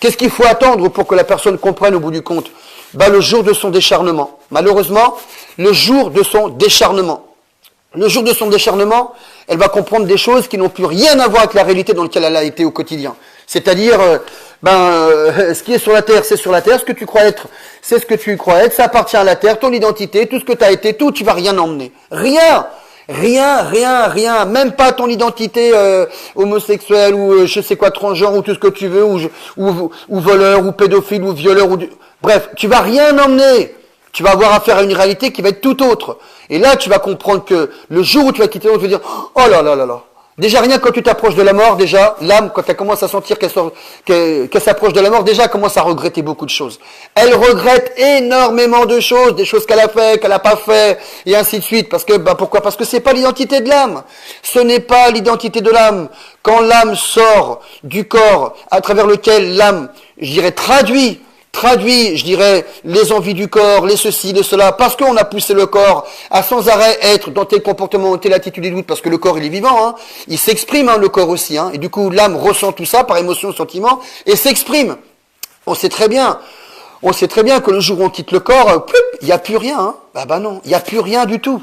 Qu'est-ce qu'il faut attendre pour que la personne comprenne au bout du compte? Le jour de son décharnement. Malheureusement, le jour de son décharnement. Le jour de son décharnement, elle va comprendre des choses qui n'ont plus rien à voir avec la réalité dans laquelle elle a été au quotidien. C'est-à-dire, ce qui est sur la terre, c'est sur la terre. Ce que tu crois être, c'est ce que tu crois être. Ça appartient à la terre, ton identité, tout ce que tu as été, tout, tu vas rien emmener. Rien. Même pas ton identité homosexuelle ou je sais quoi, transgenre ou tout ce que tu veux, ou voleur, ou pédophile, ou violeur, bref, tu vas rien emmener. Tu vas avoir affaire à une réalité qui va être tout autre. Et là, tu vas comprendre que le jour où tu vas quitter l'autre, tu vas dire, oh là là là là. Déjà, rien quand tu t'approches de la mort, déjà, l'âme, quand elle commence à sentir qu'elle s'approche de la mort, déjà, elle commence à regretter beaucoup de choses. Elle regrette énormément de choses, des choses qu'elle a fait, qu'elle n'a pas fait, et ainsi de suite. Parce que, pourquoi? Parce que c'est pas l'identité de l'âme. Ce n'est pas l'identité de l'âme. Quand l'âme sort du corps, à travers lequel l'âme, je dirais, traduit, je dirais, les envies du corps, les ceci, les cela, parce qu'on a poussé le corps à sans arrêt être dans tel comportement, telle attitude et doute, parce que le corps, il est vivant, hein, il s'exprime, hein, le corps aussi, hein, et du coup, l'âme ressent tout ça par émotion, sentiment, et s'exprime. On sait très bien que le jour où on quitte le corps, il n'y a plus rien, hein. Non, il n'y a plus rien du tout.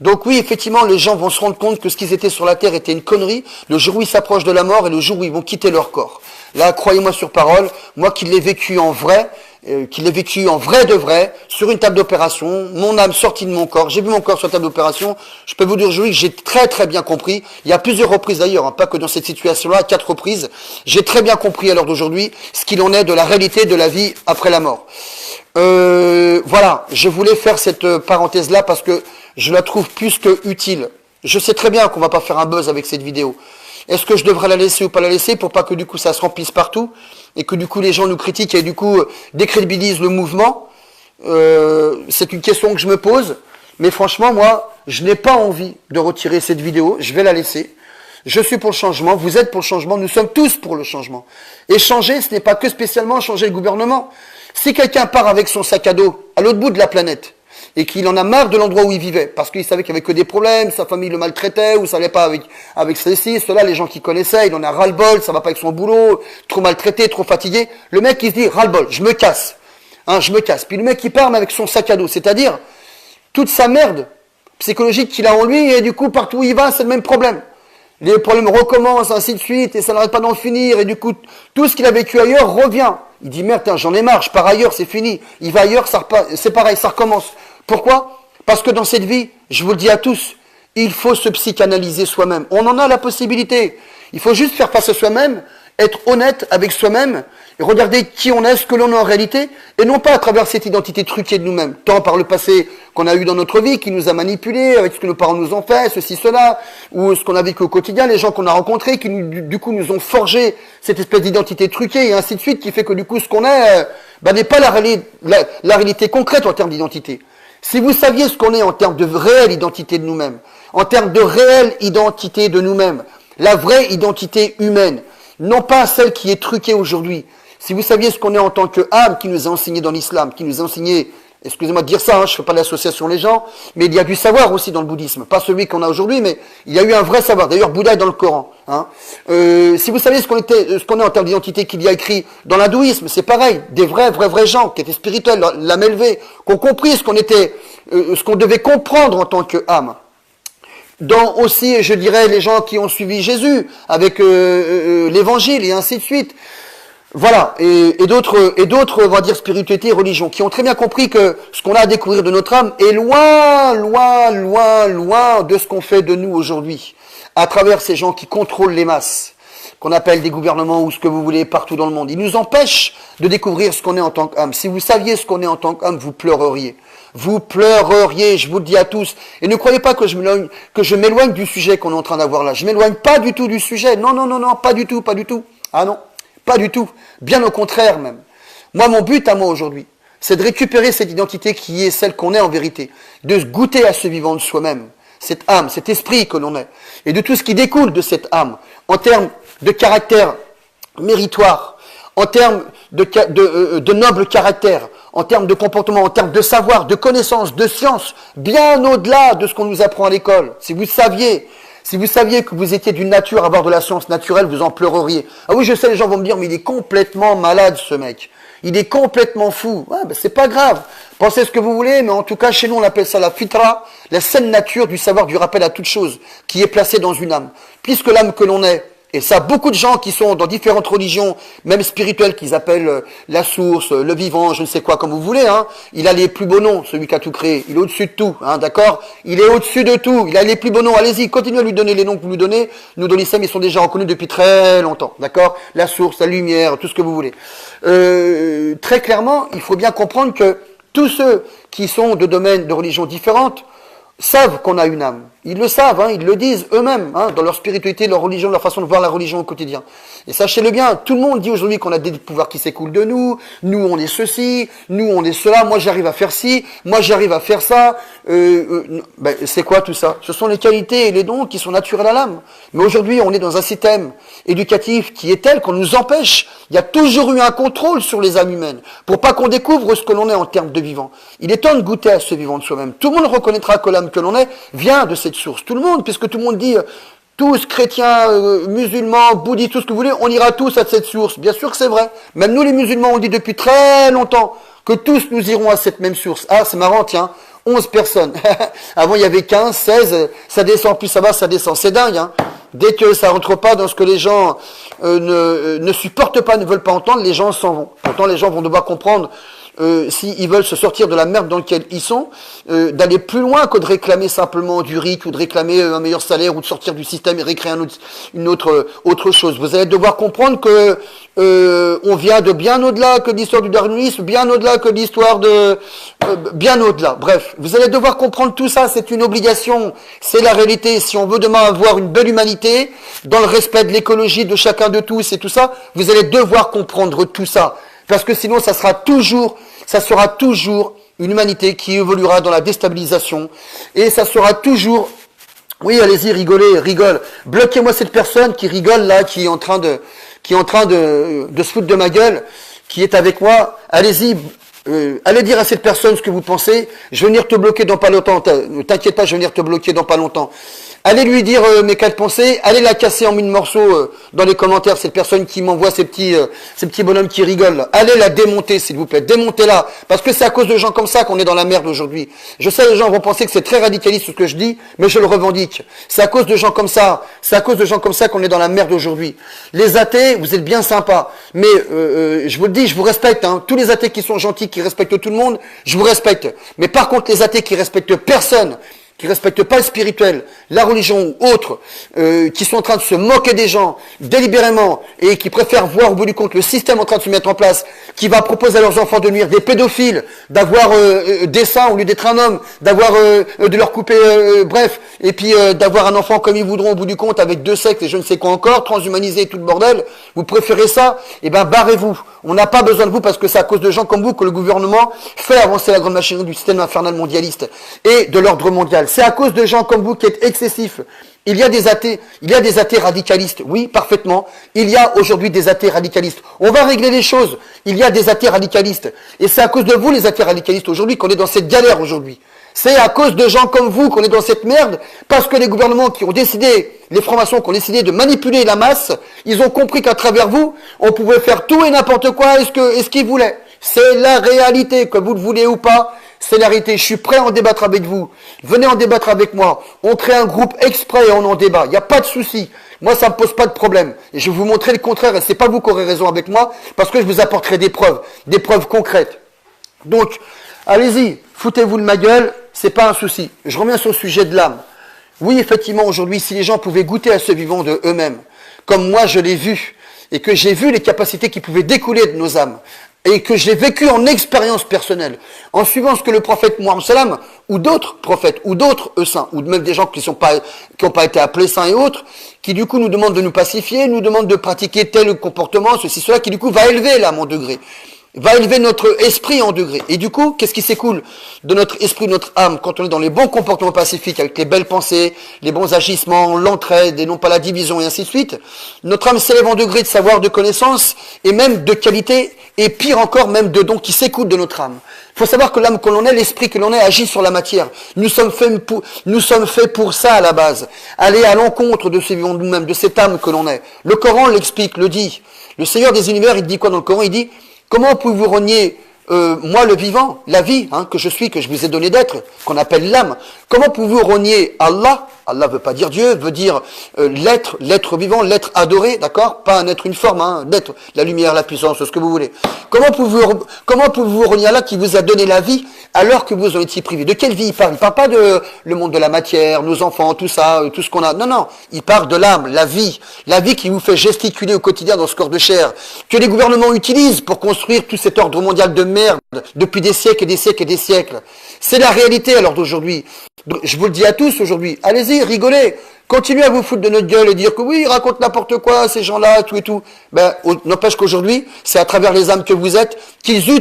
Donc oui, effectivement, les gens vont se rendre compte que ce qu'ils étaient sur la terre était une connerie, le jour où ils s'approchent de la mort et le jour où ils vont quitter leur corps. Là, croyez-moi sur parole, moi qui l'ai vécu en vrai, de vrai, sur une table d'opération, mon âme sortie de mon corps, j'ai vu mon corps sur la table d'opération, je peux vous dire aujourd'hui que j'ai très bien compris, il y a plusieurs reprises d'ailleurs, hein, pas que dans cette situation-là, 4 reprises, j'ai très bien compris à l'heure d'aujourd'hui ce qu'il en est de la réalité de la vie après la mort. Voilà, je voulais faire cette parenthèse-là parce que je la trouve plus que utile. Je sais très bien qu'on va pas faire un buzz avec cette vidéo. Est-ce que je devrais la laisser ou pas la laisser pour pas que du coup ça se remplisse partout et que du coup les gens nous critiquent et du coup décrédibilisent le mouvement? C'est une question que je me pose. Mais franchement, moi, je n'ai pas envie de retirer cette vidéo. Je vais la laisser. Je suis pour le changement. Vous êtes pour le changement. Nous sommes tous pour le changement. Et changer, ce n'est pas que spécialement changer le gouvernement. Si quelqu'un part avec son sac à dos à l'autre bout de la planète, et qu'il en a marre de l'endroit où il vivait, parce qu'il savait qu'il n'y avait que des problèmes, sa famille le maltraitait, ou ça n'allait pas avec ceci, cela, les gens qui connaissaient, il en a ras-le-bol, ça va pas avec son boulot, trop maltraité, trop fatigué. Le mec, il se dit, ras-le-bol, je me casse. Hein, je me casse. Puis le mec, il part mais avec son sac à dos, c'est-à-dire toute sa merde psychologique qu'il a en lui, et du coup, partout où il va, c'est le même problème. Les problèmes recommencent, ainsi de suite, et ça n'arrête pas d'en finir, et du coup, tout ce qu'il a vécu ailleurs revient. Il dit, merde, j'en ai marre, je pars ailleurs, c'est fini. Il va ailleurs, c'est pareil, ça recommence. Pourquoi? Parce que dans cette vie, je vous le dis à tous, il faut se psychanalyser soi-même. On en a la possibilité. Il faut juste faire face à soi-même, être honnête avec soi-même, et regarder qui on est, ce que l'on est en réalité, et non pas à travers cette identité truquée de nous-mêmes, tant par le passé qu'on a eu dans notre vie, qui nous a manipulés, avec ce que nos parents nous ont fait, ceci, cela, ou ce qu'on a vécu au quotidien, les gens qu'on a rencontrés, qui du coup nous ont forgé cette espèce d'identité truquée, et ainsi de suite, qui fait que du coup ce qu'on est, n'est pas la réalité concrète en termes d'identité. Si vous saviez ce qu'on est en termes de réelle identité de nous-mêmes, en termes de réelle identité de nous-mêmes, la vraie identité humaine, non pas celle qui est truquée aujourd'hui, Si vous saviez ce qu'on est en tant qu'âme qui nous a enseigné dans l'islam, qui nous a enseigné, excusez-moi de dire ça, je ne fais pas l'association les gens, mais il y a du savoir aussi dans le bouddhisme. Pas celui qu'on a aujourd'hui, mais il y a eu un vrai savoir. D'ailleurs, Bouddha est dans le Coran. Si vous saviez ce qu'on est en termes d'identité qu'il y a écrit dans l'hindouisme, c'est pareil. Des vrais gens qui étaient spirituels, l'âme élevée, qui ont compris ce qu'on devait comprendre en tant qu'âme. Dans aussi, je dirais, les gens qui ont suivi Jésus avec l'évangile et ainsi de suite. Voilà, et d'autres, on va dire, spiritualités et religions, qui ont très bien compris que ce qu'on a à découvrir de notre âme est loin de ce qu'on fait de nous aujourd'hui, à travers ces gens qui contrôlent les masses, qu'on appelle des gouvernements ou ce que vous voulez partout dans le monde. Ils nous empêchent de découvrir ce qu'on est en tant qu'âme. Si vous saviez ce qu'on est en tant qu'âme, vous pleureriez. Vous pleureriez, je vous le dis à tous. Et ne croyez pas que je m'éloigne du sujet qu'on est en train d'avoir là. Je m'éloigne pas du tout du sujet. Non, pas du tout. Ah non. Pas du tout, bien au contraire même. Moi, mon but à moi aujourd'hui, c'est de récupérer cette identité qui est celle qu'on est en vérité, de goûter à ce vivant de soi-même, cette âme, cet esprit que l'on est, et de tout ce qui découle de cette âme, en termes de caractère méritoire, en termes de noble caractère, en termes de comportement, en termes de savoir, de connaissance, de science, bien au-delà de ce qu'on nous apprend à l'école. Si vous saviez que vous étiez d'une nature à avoir de la science naturelle, vous en pleureriez. Ah oui, je sais, les gens vont me dire, mais il est complètement malade, ce mec. Il est complètement fou. Ouais, ben c'est pas grave. Pensez ce que vous voulez, mais en tout cas, chez nous, on appelle ça la fitra, la saine nature du savoir, du rappel à toute chose, qui est placée dans une âme. Puisque l'âme que l'on est, et ça, beaucoup de gens qui sont dans différentes religions, même spirituelles, qu'ils appellent la source, le vivant, je ne sais quoi, comme vous voulez, hein. Il a les plus beaux noms, celui qui a tout créé. Il est au-dessus de tout, hein, d'accord? Il est au-dessus de tout. Il a les plus beaux noms. Allez-y, continuez à lui donner les noms que vous lui donnez. Nous, dans l'islam, ils sont déjà reconnus depuis très longtemps, d'accord? La source, la lumière, tout ce que vous voulez. Très clairement, il faut bien comprendre que tous ceux qui sont de domaines de religions différentes savent qu'on a une âme. Ils le savent, hein, ils le disent eux-mêmes, hein, dans leur spiritualité, leur religion, leur façon de voir la religion au quotidien. Et sachez-le bien, tout le monde dit aujourd'hui qu'on a des pouvoirs qui s'écoulent de nous on est ceci, nous on est cela, moi j'arrive à faire ci, moi j'arrive à faire ça. C'est quoi tout ça? Ce sont les qualités et les dons qui sont naturels à l'âme. Mais aujourd'hui, on est dans un système éducatif qui est tel qu'on nous empêche. Il y a toujours eu un contrôle sur les âmes humaines, pour pas qu'on découvre ce que l'on est en termes de vivant. Il est temps de goûter à ce vivant de soi-même. Tout le monde reconnaîtra que l'âme que l'on est vient de cette source. Tout le monde, puisque tout le monde dit, tous chrétiens, musulmans, bouddhistes, tout ce que vous voulez, on ira tous à cette source. Bien sûr que c'est vrai. Même nous les musulmans, on dit depuis très longtemps que tous nous irons à cette même source. Ah, c'est marrant, tiens, 11 personnes. Avant, il y avait 15, 16, ça descend, plus ça va, ça descend. C'est dingue, hein. Dès que ça rentre pas dans ce que les gens ne supportent pas, ne veulent pas entendre, les gens s'en vont. Pourtant, les gens vont devoir comprendre, s'ils veulent se sortir de la merde dans laquelle ils sont, d'aller plus loin que de réclamer simplement du RIC ou de réclamer un meilleur salaire ou de sortir du système et récréer une autre chose. Vous allez devoir comprendre que on vient de bien au-delà que l'histoire du darwinisme, bien au-delà que l'histoire bien au-delà. Bref, vous allez devoir comprendre tout ça, c'est une obligation, c'est la réalité. Si on veut demain avoir une belle humanité, dans le respect de l'écologie de chacun de tous et tout ça, vous allez devoir comprendre tout ça. Parce que sinon, ça sera toujours une humanité qui évoluera dans la déstabilisation. Et ça sera toujours, oui, allez-y, rigole. Bloquez-moi cette personne qui rigole là, qui est en train de se foutre de ma gueule, qui est avec moi. Allez-y, allez dire à cette personne ce que vous pensez. Je vais venir te bloquer dans pas longtemps. T'inquiète pas, je vais venir te bloquer dans pas longtemps. Allez lui dire mes quatre pensées, allez la casser en 1000 morceaux dans les commentaires, cette personne qui m'envoie ces petits bonhommes qui rigolent. Là. Allez la démonter, s'il vous plaît, démontez-la, parce que c'est à cause de gens comme ça qu'on est dans la merde aujourd'hui. Je sais, les gens vont penser que c'est très radicaliste ce que je dis, mais je le revendique. C'est à cause de gens comme ça, qu'on est dans la merde aujourd'hui. Les athées, vous êtes bien sympas, mais je vous le dis, je vous respecte. Hein. Tous les athées qui sont gentils, qui respectent tout le monde, je vous respecte. Mais par contre, les athées qui respectent personne, qui respectent pas le spirituel, la religion ou autre, qui sont en train de se moquer des gens délibérément et qui préfèrent voir au bout du compte le système en train de se mettre en place, qui va proposer à leurs enfants de nuire des pédophiles, d'avoir des seins au lieu d'être un homme, d'avoir de leur couper, bref, et puis d'avoir un enfant comme ils voudront au bout du compte avec 2 sexes et je ne sais quoi encore, transhumanisé et tout le bordel. Vous préférez ça? Eh ben barrez-vous. On n'a pas besoin de vous parce que c'est à cause de gens comme vous que le gouvernement fait avancer la grande machinerie du système infernal mondialiste et de l'ordre mondial. c'est à cause de gens comme vous qui êtes excessifs. Il y a des athées radicalistes, oui, parfaitement. Il y a aujourd'hui des athées radicalistes. On va régler les choses. Il y a des athées radicalistes. Et c'est à cause de vous, les athées radicalistes, aujourd'hui, qu'on est dans cette galère aujourd'hui. C'est à cause de gens comme vous qu'on est dans cette merde, parce que les gouvernements qui ont décidé, les francs-maçons qui ont décidé de manipuler la masse, ils ont compris qu'à travers vous, on pouvait faire tout et n'importe quoi, est-ce qu'ils voulaient. C'est la réalité, que vous le voulez ou pas. C'est la réalité, je suis prêt à en débattre avec vous. Venez en débattre avec moi. On crée un groupe exprès et on en débat. Il n'y a pas de souci. Moi, ça ne me pose pas de problème. Et je vais vous montrer le contraire. Et c'est pas vous qui aurez raison avec moi, parce que je vous apporterai des preuves concrètes. Donc, allez-y, foutez-vous de ma gueule, c'est pas un souci. Je reviens sur le sujet de l'âme. Oui, effectivement, aujourd'hui, si les gens pouvaient goûter à ce vivant de eux-mêmes, comme moi je l'ai vu, et que j'ai vu les capacités qui pouvaient découler de nos âmes, et que j'ai vécu en expérience personnelle, en suivant ce que le prophète Mohammed salam, ou d'autres prophètes, ou d'autres saints, ou même des gens qui n'ont pas été appelés saints et autres, qui du coup nous demandent de nous pacifier, nous demandent de pratiquer tel comportement, ceci, cela, qui du coup va élever l'âme en degré, va élever notre esprit en degré. Et du coup, qu'est-ce qui s'écoule de notre esprit, de notre âme, quand on est dans les bons comportements pacifiques, avec les belles pensées, les bons agissements, l'entraide, et non pas la division, et ainsi de suite. Notre âme s'élève en degré de savoir, de connaissance, et même de qualité, et pire encore, même de dons qui s'écoulent de notre âme. Il faut savoir que l'âme que l'on est, l'esprit que l'on est, agit sur la matière. Nous sommes faits pour ça à la base. Aller à l'encontre de ce vivant de nous-mêmes, de cette âme que l'on est. Le Coran l'explique, le dit. Le Seigneur des univers, il dit quoi dans le Coran? Il dit: comment pouvez-vous renier moi le vivant, la vie, que je suis, que je vous ai donné d'être, qu'on appelle l'âme? Comment pouvez-vous renier Allah? Allah veut pas dire Dieu, veut dire l'être vivant, l'être adoré, d'accord? Pas un être, une forme, l'être, la lumière, la puissance, ce que vous voulez. Comment pouvez-vous renier Allah qui vous a donné la vie alors que vous en étiez privé? De quelle vie il parle? Il parle pas de le monde de la matière, nos enfants, tout ça, tout ce qu'on a. Non, non. Il parle de l'âme, la vie qui vous fait gesticuler au quotidien dans ce corps de chair, que les gouvernements utilisent pour construire tout cet ordre mondial de merde depuis des siècles et des siècles et des siècles. C'est la réalité alors d'aujourd'hui. Je vous le dis à tous aujourd'hui, allez-y, rigolez, continuez à vous foutre de notre gueule et dire que oui, ils racontent n'importe quoi, ces gens-là, tout et tout. N'empêche qu'aujourd'hui, c'est à travers les âmes que vous êtes qu'ils vous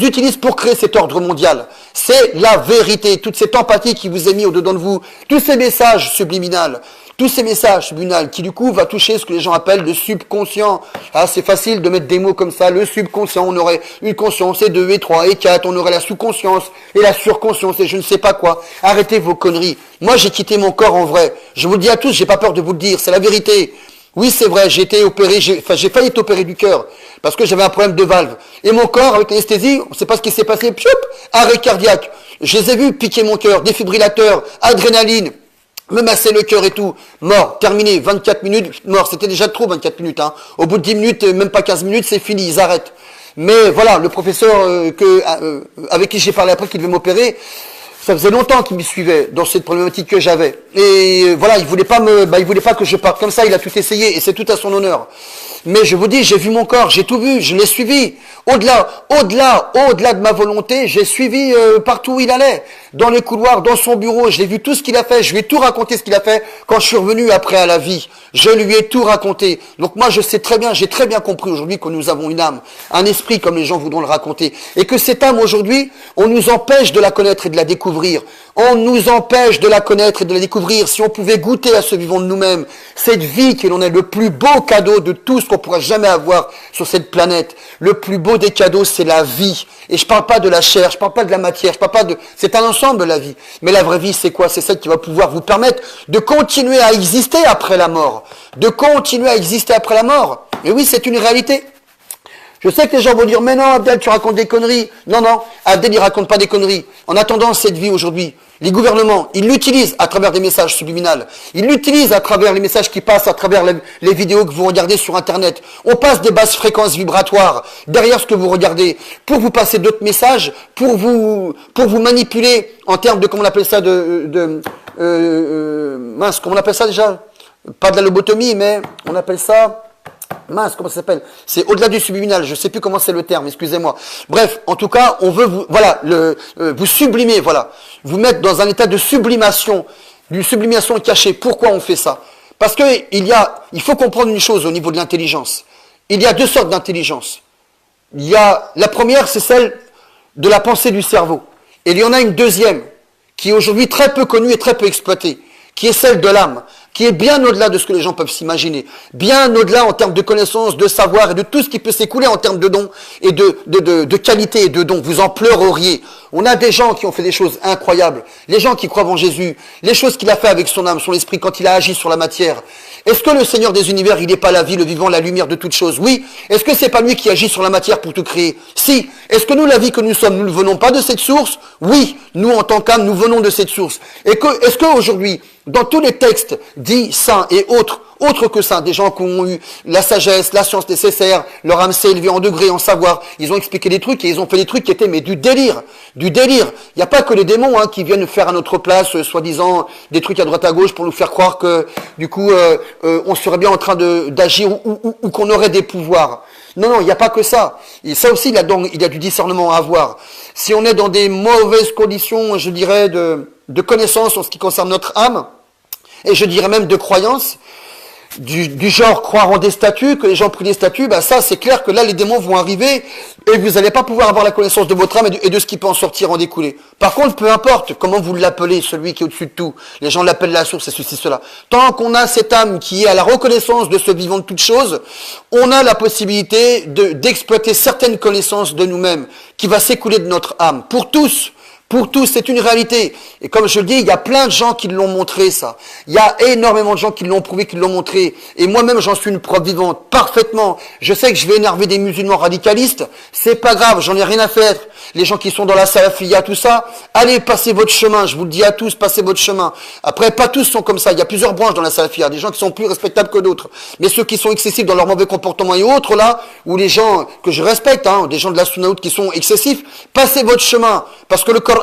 utilisent pour créer cet ordre mondial. C'est la vérité, toute cette empathie qui vous est mise au-dedans de vous, tous ces messages subliminaux. Tous ces messages subliminaux qui du coup va toucher ce que les gens appellent le subconscient. Ah, c'est facile de mettre des mots comme ça, le subconscient, on aurait une conscience et 2 et 3 et 4, on aurait la sous-conscience et la surconscience et je ne sais pas quoi. Arrêtez vos conneries. Moi j'ai quitté mon corps en vrai. Je vous le dis à tous, j'ai pas peur de vous le dire, c'est la vérité. Oui, c'est vrai, j'ai été opéré, j'ai failli être opéré du cœur, parce que j'avais un problème de valve. Et mon corps, avec l'anesthésie, on ne sait pas ce qui s'est passé, pioup, arrêt cardiaque. Je les ai vus piquer mon cœur, défibrillateur, adrénaline, me masser le cœur et tout, mort, terminé, 24 minutes, mort, c'était déjà trop 24 minutes, Au bout de 10 minutes, même pas 15 minutes, c'est fini, ils arrêtent. Mais voilà, le professeur avec qui j'ai parlé après, qui devait m'opérer, ça faisait longtemps qu'il me suivait dans cette problématique que j'avais. Et voilà, il voulait pas que je parte comme ça, il a tout essayé, et c'est tout à son honneur. Mais je vous dis, j'ai vu mon corps, j'ai tout vu, je l'ai suivi. Au-delà de ma volonté, j'ai suivi partout où il allait. Dans les couloirs, dans son bureau, j'ai vu tout ce qu'il a fait, je lui ai tout raconté ce qu'il a fait quand je suis revenu après à la vie. Je lui ai tout raconté. Donc moi, je sais très bien, j'ai très bien compris aujourd'hui que nous avons une âme, un esprit comme les gens voudront le raconter. Et que cette âme aujourd'hui, on nous empêche de la connaître et de la découvrir. On nous empêche de la connaître et de la découvrir. Si on pouvait goûter à ce vivant de nous-mêmes, cette vie qui l'on est le plus beau cadeau de tout ce qu'on pourra jamais avoir sur cette planète. Le plus beau des cadeaux, c'est la vie. Et je parle pas de la chair, je parle pas de la matière, je parle pas de... C'est un ensemble, la vie. Mais la vraie vie, c'est quoi? C'est celle qui va pouvoir vous permettre de continuer à exister après la mort. De continuer à exister après la mort. Et oui, c'est une réalité. Je sais que les gens vont dire, mais non, Abdel, tu racontes des conneries. Non, non, Abdel, il raconte pas des conneries. En attendant cette vie aujourd'hui, les gouvernements, ils l'utilisent à travers des messages subliminaux. Ils l'utilisent à travers les messages qui passent, à travers les vidéos que vous regardez sur Internet. On passe des basses fréquences vibratoires derrière ce que vous regardez pour vous passer d'autres messages, pour vous manipuler en termes de, comment on appelle ça, mince, comment on appelle ça déjà? Pas de la lobotomie, mais on appelle ça... Mince, comment ça s'appelle? C'est au-delà du subliminal, je ne sais plus comment c'est le terme, excusez-moi. Bref, en tout cas, on veut vous, voilà, vous sublimer, voilà. Vous mettre dans un état de sublimation, d'une sublimation cachée. Pourquoi on fait ça? Parce que il faut comprendre une chose au niveau de l'intelligence. Il y a 2 sortes d'intelligence. La première, c'est celle de la pensée du cerveau. Et il y en a une deuxième, qui est aujourd'hui très peu connue et très peu exploitée, qui est celle de l'âme, qui est bien au-delà de ce que les gens peuvent s'imaginer, bien au-delà en termes de connaissances, de savoir et de tout ce qui peut s'écouler en termes de dons et de qualité et de dons. Vous en pleureriez. On a des gens qui ont fait des choses incroyables, les gens qui croient en Jésus, les choses qu'il a fait avec son âme, son esprit quand il a agi sur la matière. Est-ce que le Seigneur des univers, il n'est pas la vie, le vivant, la lumière de toutes choses? Oui. Est-ce que c'est pas lui qui agit sur la matière pour tout créer? Si. Est-ce que nous, la vie que nous sommes, nous ne venons pas de cette source? Oui. Nous, en tant qu'âme, nous venons de cette source. Est-ce qu'aujourd'hui, dans tous les textes dits saints et autres que saints, des gens qui ont eu la sagesse, la science nécessaire, leur âme s'est élevée en degré, en savoir, ils ont expliqué des trucs et ils ont fait des trucs qui étaient mais du délire. Il n'y a pas que les démons qui viennent faire à notre place, soi-disant, des trucs à droite à gauche pour nous faire croire que, du coup, on serait bien en train d'agir ou qu'on aurait des pouvoirs. Non, il n'y a pas que ça. Et ça aussi, il y a du discernement à avoir. Si on est dans des mauvaises conditions, je dirais, de connaissance en ce qui concerne notre âme, et je dirais même de croyance, du genre croire en des statues, que les gens prient des statues, ça c'est clair que là les démons vont arriver et vous n'allez pas pouvoir avoir la connaissance de votre âme et de ce qui peut en sortir, en découler. Par contre, peu importe comment vous l'appelez, celui qui est au-dessus de tout, les gens l'appellent la source et ceci, cela. Tant qu'on a cette âme qui est à la reconnaissance de ce vivant de toutes choses, on a la possibilité d'exploiter certaines connaissances de nous-mêmes qui va s'écouler de notre âme. Pour tous, c'est une réalité. Et comme je le dis, il y a plein de gens qui l'ont montré, ça. Il y a énormément de gens qui l'ont prouvé, qui l'ont montré. Et moi-même, j'en suis une preuve vivante, parfaitement. Je sais que je vais énerver des musulmans radicalistes. C'est pas grave, j'en ai rien à faire. Les gens qui sont dans la salafia, tout ça, allez, passez votre chemin. Je vous le dis à tous, passez votre chemin. Après, pas tous sont comme ça. Il y a plusieurs branches dans la salafia. Des gens qui sont plus respectables que d'autres. Mais ceux qui sont excessifs dans leur mauvais comportement et autres, là, ou les gens que je respecte, des gens de la sunnaout qui sont excessifs, passez votre chemin. Parce que le Coran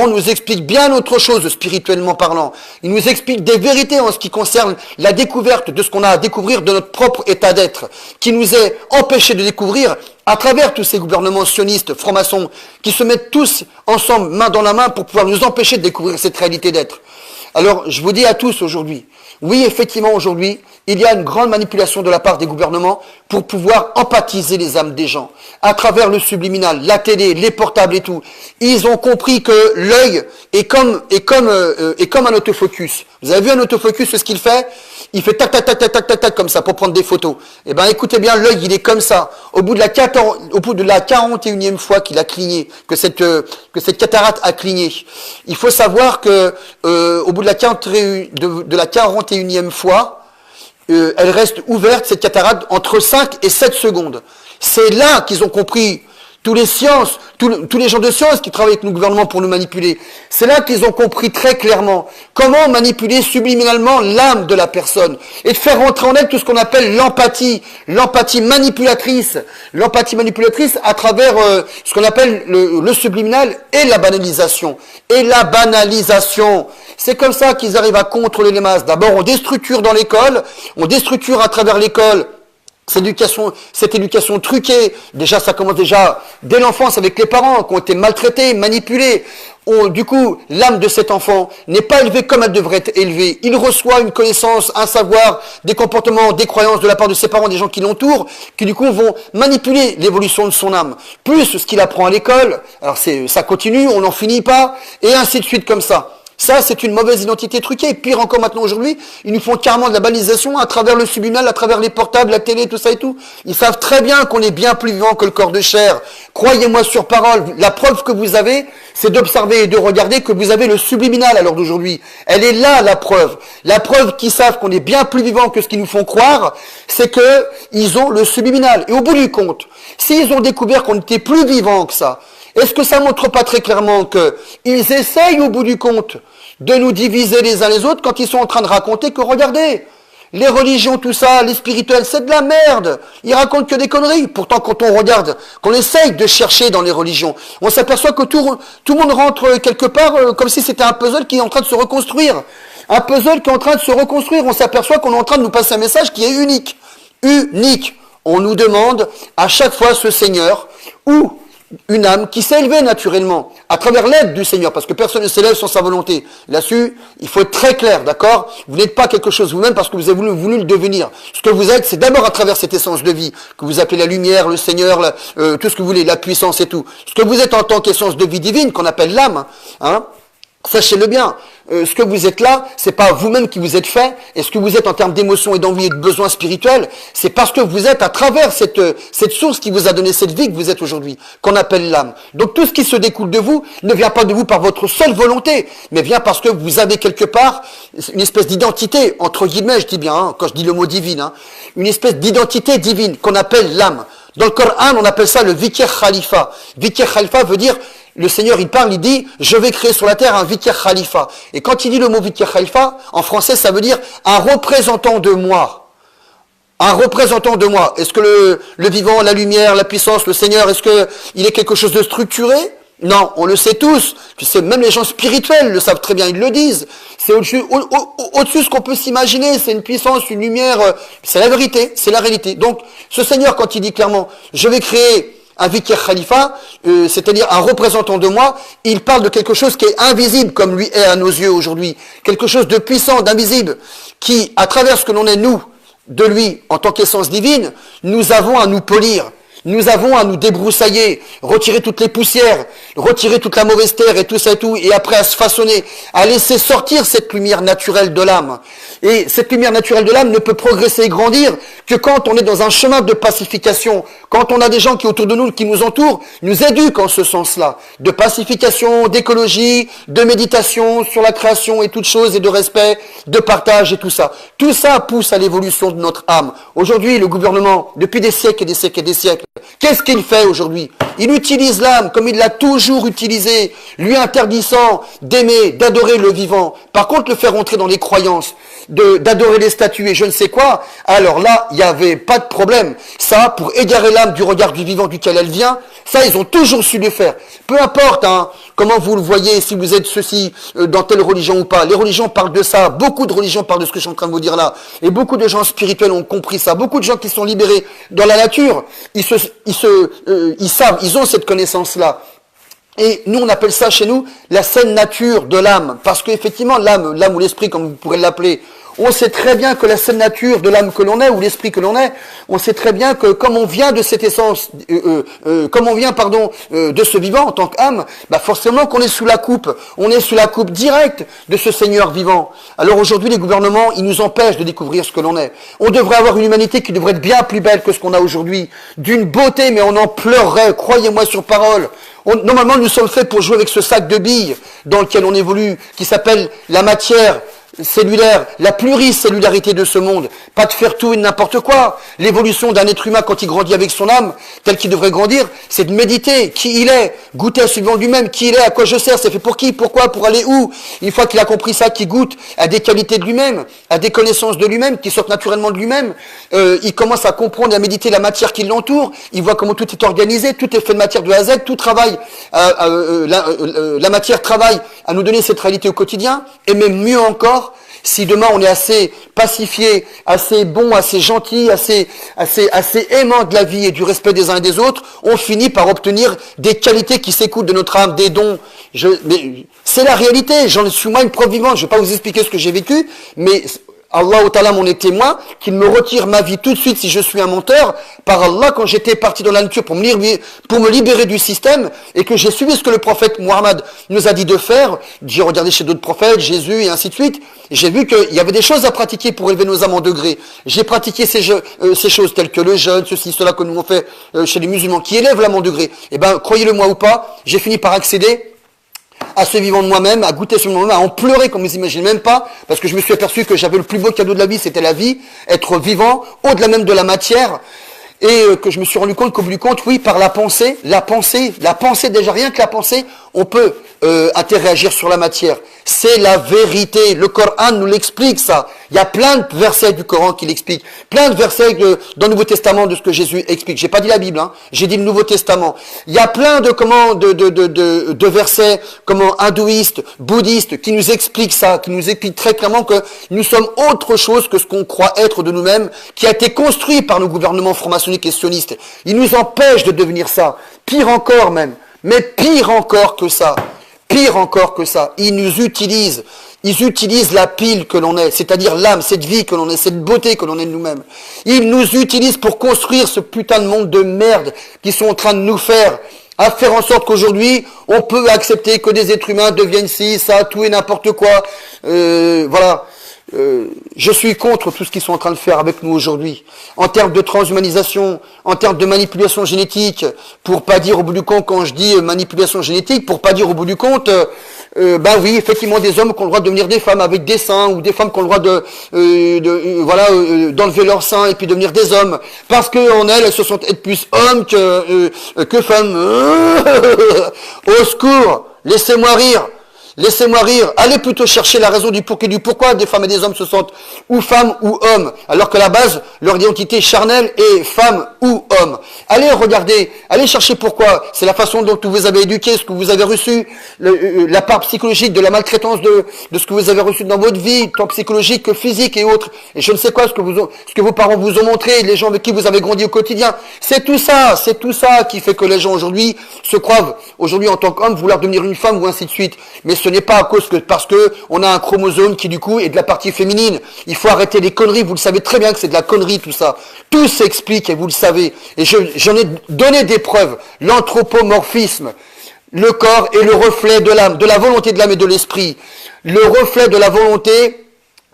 nous explique bien autre chose spirituellement parlant. Il nous explique des vérités en ce qui concerne la découverte de ce qu'on a à découvrir de notre propre état d'être, qui nous est empêché de découvrir à travers tous ces gouvernements sionistes, francs-maçons, qui se mettent tous ensemble, main dans la main, pour pouvoir nous empêcher de découvrir cette réalité d'être. Alors, je vous dis à tous aujourd'hui, oui, effectivement, aujourd'hui, il y a une grande manipulation de la part des gouvernements pour pouvoir empathiser les âmes des gens, à travers le subliminal, la télé, les portables et tout. Ils ont compris que l'œil est comme un autofocus. Vous avez vu un autofocus, ce qu'il fait? Il fait tac, tac, tac, tac, tac, tac, tac, comme ça, pour prendre des photos. Eh ben, écoutez bien, l'œil, il est comme ça. Au bout de la 41e fois qu'il a cligné, que cette cataracte a cligné, il faut savoir que, au bout de la 41e fois, elle reste ouverte, cette cataracte, entre 5 et 7 secondes. C'est là qu'ils ont compris, tous les gens de science qui travaillent avec nos gouvernements pour nous manipuler. C'est là qu'ils ont compris très clairement comment manipuler subliminalement l'âme de la personne et de faire rentrer en elle tout ce qu'on appelle l'empathie manipulatrice à travers ce qu'on appelle le subliminal et la banalisation. C'est comme ça qu'ils arrivent à contrôler les masses. D'abord, on déstructure dans l'école, on déstructure à travers l'école cette éducation truquée. Déjà, ça commence déjà dès l'enfance avec les parents qui ont été maltraités, manipulés. Du coup, l'âme de cet enfant n'est pas élevée comme elle devrait être élevée. Il reçoit une connaissance, un savoir, des comportements, des croyances de la part de ses parents, des gens qui l'entourent, qui du coup vont manipuler l'évolution de son âme. Plus ce qu'il apprend à l'école, alors ça continue, on n'en finit pas, et ainsi de suite comme ça. Ça, c'est une mauvaise identité truquée. Pire encore maintenant aujourd'hui, ils nous font carrément de la banalisation à travers le subliminal, à travers les portables, la télé, tout ça et tout. Ils savent très bien qu'on est bien plus vivant que le corps de chair. Croyez-moi sur parole, la preuve que vous avez, c'est d'observer et de regarder que vous avez le subliminal à l'heure d'aujourd'hui. Elle est là, la preuve. La preuve qu'ils savent qu'on est bien plus vivant que ce qu'ils nous font croire, c'est que ils ont le subliminal. Et au bout du compte, s'ils ont découvert qu'on était plus vivant que ça, est-ce que ça montre pas très clairement qu'ils essayent au bout du compte de nous diviser les uns les autres quand ils sont en train de raconter que, regardez, les religions, tout ça, les spirituels, c'est de la merde. Ils racontent que des conneries. Pourtant, quand on regarde, qu'on essaye de chercher dans les religions, on s'aperçoit que tout le monde rentre quelque part comme si c'était un puzzle qui est en train de se reconstruire. Un puzzle qui est en train de se reconstruire. On s'aperçoit qu'on est en train de nous passer un message qui est unique. Unique. On nous demande à chaque fois ce Seigneur ou une âme qui s'est élevée naturellement à travers l'aide du Seigneur, parce que personne ne s'élève sans sa volonté. Là-dessus, il faut être très clair, d'accord? Vous n'êtes pas quelque chose vous-même parce que vous avez voulu le devenir. Ce que vous êtes, c'est d'abord à travers cette essence de vie, que vous appelez la lumière, le Seigneur, tout ce que vous voulez, la puissance et tout. Ce que vous êtes en tant qu'essence de vie divine, qu'on appelle l'âme, Sachez-le bien, ce que vous êtes là, c'est pas vous-même qui vous êtes fait, et ce que vous êtes en termes d'émotions et d'envie et de besoins spirituels, c'est parce que vous êtes à travers cette source qui vous a donné cette vie que vous êtes aujourd'hui, qu'on appelle l'âme. Donc tout ce qui se découle de vous ne vient pas de vous par votre seule volonté, mais vient parce que vous avez quelque part une espèce d'identité, entre guillemets, je dis bien, hein, quand je dis le mot divine, hein, une espèce d'identité divine qu'on appelle l'âme. Dans le Coran, on appelle ça le Vikir Khalifa. Vikir Khalifa veut dire, le Seigneur, il parle, il dit, je vais créer sur la terre un Vikir Khalifa. Et quand il dit le mot Vikir Khalifa, en français, ça veut dire un représentant de moi. Un représentant de moi. Est-ce que le vivant, la lumière, la puissance, le Seigneur, est-ce que il est quelque chose de structuré? Non, on le sait tous. Même les gens spirituels le savent très bien, ils le disent. C'est au-dessus de ce qu'on peut s'imaginer. C'est une puissance, une lumière. C'est la vérité, c'est la réalité. Donc, ce Seigneur, quand il dit clairement, je vais créer un Vikir Khalifa, c'est-à-dire un représentant de moi, il parle de quelque chose qui est invisible, comme lui est à nos yeux aujourd'hui. Quelque chose de puissant, d'invisible, qui, à travers ce que l'on est, nous, de lui, en tant qu'essence divine, nous avons à nous polir. Nous avons à nous débroussailler, retirer toutes les poussières, retirer toute la mauvaise terre et tout ça et tout, et après à se façonner, à laisser sortir cette lumière naturelle de l'âme. Et cette lumière naturelle de l'âme ne peut progresser et grandir que quand on est dans un chemin de pacification, quand on a des gens qui autour de nous, qui nous entourent, nous éduquent en ce sens-là, de pacification, d'écologie, de méditation sur la création et toutes choses, et de respect, de partage et tout ça. Tout ça pousse à l'évolution de notre âme. Aujourd'hui, le gouvernement, depuis des siècles et des siècles et des siècles, qu'est-ce qu'il fait aujourd'hui? Il utilise l'âme comme il l'a toujours utilisé, lui interdisant d'aimer, d'adorer le vivant. Par contre, le faire entrer dans les croyances, d'adorer les statues et je ne sais quoi, alors là, il n'y avait pas de problème. Ça, pour égarer l'âme du regard du vivant duquel elle vient, ça, ils ont toujours su le faire. Peu importe hein, comment vous le voyez, si vous êtes ceci dans telle religion ou pas. Les religions parlent de ça. Beaucoup de religions parlent de ce que je suis en train de vous dire là. Et beaucoup de gens spirituels ont compris ça. Beaucoup de gens qui sont libérés dans la nature, ils savent, ils ont cette connaissance-là. Et nous, on appelle ça chez nous la saine nature de l'âme. Parce qu'effectivement, l'âme ou l'esprit, comme vous pourrez l'appeler, on sait très bien que la saine nature de l'âme que l'on est, ou l'esprit que l'on est, on sait très bien que comme on vient de cette essence, comme on vient, de ce vivant en tant qu'âme, bah forcément qu'on est sous la coupe. On est sous la coupe directe de ce Seigneur vivant. Alors aujourd'hui, les gouvernements, ils nous empêchent de découvrir ce que l'on est. On devrait avoir une humanité qui devrait être bien plus belle que ce qu'on a aujourd'hui. D'une beauté, mais on en pleurerait, croyez-moi sur parole. Normalement, nous sommes faits pour jouer avec ce sac de billes dans lequel on évolue, qui s'appelle la matière cellulaire, la pluricellularité de ce monde, pas de faire tout et n'importe quoi. L'évolution d'un être humain quand il grandit avec son âme, tel qu'il devrait grandir, c'est de méditer qui il est, goûter à suivant lui-même, qui il est, à quoi je sers, c'est fait pour qui, pourquoi, pour aller où. Une fois qu'il a compris ça, qu'il goûte à des qualités de lui-même, à des connaissances de lui-même, qui sortent naturellement de lui-même, il commence à comprendre et à méditer la matière qui l'entoure, il voit comment tout est organisé, tout est fait de matière de A à Z, tout travaille, la matière travaille à nous donner cette réalité au quotidien, et même mieux encore, si demain on est assez pacifié, assez bon, assez gentil, assez aimant de la vie et du respect des uns et des autres, on finit par obtenir des qualités qui s'écoulent de notre âme, des dons. Mais c'est la réalité, j'en suis moi une preuve vivante, je ne vais pas vous expliquer ce que j'ai vécu, mais Allah Ta'ala m'en est témoin, qu'il me retire ma vie tout de suite si je suis un menteur, par Allah, quand j'étais parti dans la nature pour me libérer du système, et que j'ai suivi ce que le prophète Muhammad nous a dit de faire. J'ai regardé chez d'autres prophètes, Jésus et ainsi de suite, et j'ai vu qu'il y avait des choses à pratiquer pour élever nos âmes en degrés. J'ai pratiqué ces choses telles que le jeûne, ceci, cela que nous on fait chez les musulmans, qui élèvent l'âme en degrés. Eh ben, croyez-le moi ou pas, j'ai fini par accéder à ce vivant de moi-même, à goûter sur moi-même, à en pleurer comme vous imaginez même pas, parce que je me suis aperçu que j'avais le plus beau cadeau de la vie, c'était la vie, être vivant, au-delà même de la matière, et que je me suis rendu compte qu'au bout du compte, oui, par la pensée déjà, rien que la pensée, on peut interagir sur la matière. C'est la vérité. Le Coran nous l'explique ça. Il y a plein de versets du Coran qui l'expliquent. Plein de versets dans le Nouveau Testament de ce que Jésus explique. J'ai pas dit la Bible, hein. J'ai dit le Nouveau Testament. Il y a plein de versets hindouistes, bouddhistes qui nous expliquent ça, qui nous expliquent très clairement que nous sommes autre chose que ce qu'on croit être de nous-mêmes, qui a été construit par nos gouvernements franc-maçonniques et sionistes. Ils nous empêchent de devenir ça. Pire encore même. Mais pire encore que ça, ils nous utilisent. Ils utilisent la pile que l'on est, c'est-à-dire l'âme, cette vie que l'on est, cette beauté que l'on est de nous-mêmes. Ils nous utilisent pour construire ce putain de monde de merde qu'ils sont en train de nous faire à faire en sorte qu'aujourd'hui, on peut accepter que des êtres humains deviennent ci, ça, tout et n'importe quoi. Voilà. Je suis contre tout ce qu'ils sont en train de faire avec nous aujourd'hui, en termes de transhumanisation, en termes de manipulation génétique, pour pas dire au bout du compte, quand je dis manipulation génétique, pour pas dire au bout du compte, ben oui, effectivement, des hommes qui ont le droit de devenir des femmes avec des seins, ou des femmes qui ont le droit d'enlever leurs seins et puis devenir des hommes, parce que en elles se sentent être plus hommes que femmes. Au secours, laissez-moi rire. Laissez-moi rire. Allez plutôt chercher la raison du pourquoi des femmes et des hommes se sentent ou femmes ou hommes, alors que la base, leur identité charnelle est femme ou homme. Allez regarder, allez chercher pourquoi. C'est la façon dont vous avez éduqué, ce que vous avez reçu, la part psychologique de la maltraitance de ce que vous avez reçu dans votre vie, tant psychologique que physique et autres. Et je ne sais quoi, ce que vos parents vous ont montré, les gens avec qui vous avez grandi au quotidien. C'est tout ça qui fait que les gens aujourd'hui se croient, aujourd'hui en tant qu'homme, vouloir devenir une femme ou ainsi de suite. Mais ce n'est pas à cause parce que on a un chromosome qui du coup est de la partie féminine. Il faut arrêter les conneries, vous le savez très bien que c'est de la connerie tout ça. Tout s'explique et vous le savez. Et j'en ai donné des preuves. L'anthropomorphisme, le corps est le reflet de l'âme, de la volonté de l'âme et de l'esprit. Le reflet de la volonté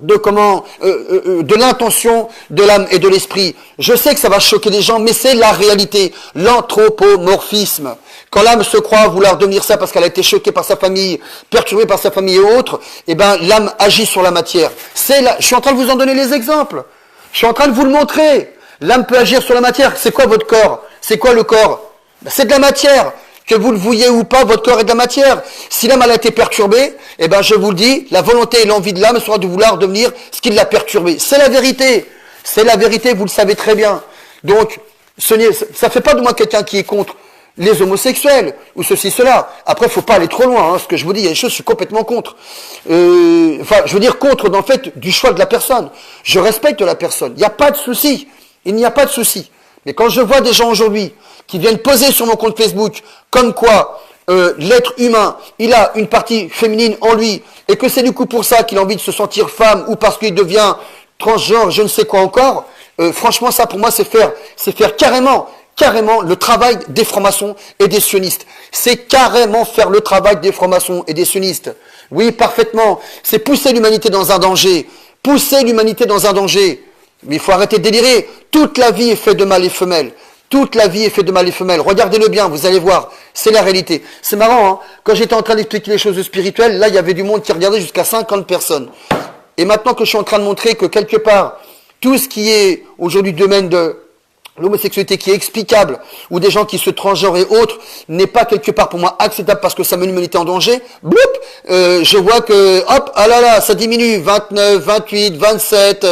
de l'intention de l'âme et de l'esprit. Je sais que ça va choquer les gens, mais c'est la réalité. L'anthropomorphisme. Quand l'âme se croit vouloir devenir ça parce qu'elle a été choquée par sa famille, perturbée par sa famille et autres, eh ben, l'âme agit sur la matière. Je suis en train de vous en donner les exemples. Je suis en train de vous le montrer. L'âme peut agir sur la matière. C'est quoi votre corps? C'est quoi le corps? Ben, c'est de la matière. Que vous le vouliez ou pas, votre corps est de la matière. Si l'âme a été perturbée, eh ben, je vous le dis, la volonté et l'envie de l'âme sera de vouloir devenir ce qui l'a perturbée. C'est la vérité. C'est la vérité, vous le savez très bien. Donc, ça ne fait pas de moi quelqu'un qui est contre les homosexuels, ou ceci, cela. Après, il ne faut pas aller trop loin, hein, ce que je vous dis, il y a des choses, je suis complètement contre. Je veux dire contre, dans le fait, du choix de la personne. Je respecte la personne, il n'y a pas de souci. Il n'y a pas de souci. Mais quand je vois des gens aujourd'hui qui viennent poser sur mon compte Facebook comme quoi l'être humain, il a une partie féminine en lui, et que c'est du coup pour ça qu'il a envie de se sentir femme, ou parce qu'il devient transgenre, je ne sais quoi encore, franchement ça pour moi c'est faire carrément le travail des francs-maçons et des sionistes. C'est carrément faire le travail des francs-maçons et des sionistes. Oui, parfaitement. C'est pousser l'humanité dans un danger. Pousser l'humanité dans un danger. Mais il faut arrêter de délirer. Toute la vie est faite de mâles et femelles. Toute la vie est faite de mâles et femelles. Regardez-le bien, vous allez voir. C'est la réalité. C'est marrant, hein. Quand j'étais en train d'expliquer les choses spirituelles, là, il y avait du monde qui regardait jusqu'à 50 personnes. Et maintenant que je suis en train de montrer que quelque part, tout ce qui est aujourd'hui domaine de l'homosexualité qui est explicable, ou des gens qui se transgenrent et autres, n'est pas quelque part pour moi acceptable parce que ça met l'humanité en danger, bloup, je vois que, hop, ah là là, ça diminue, 29, 28, 27,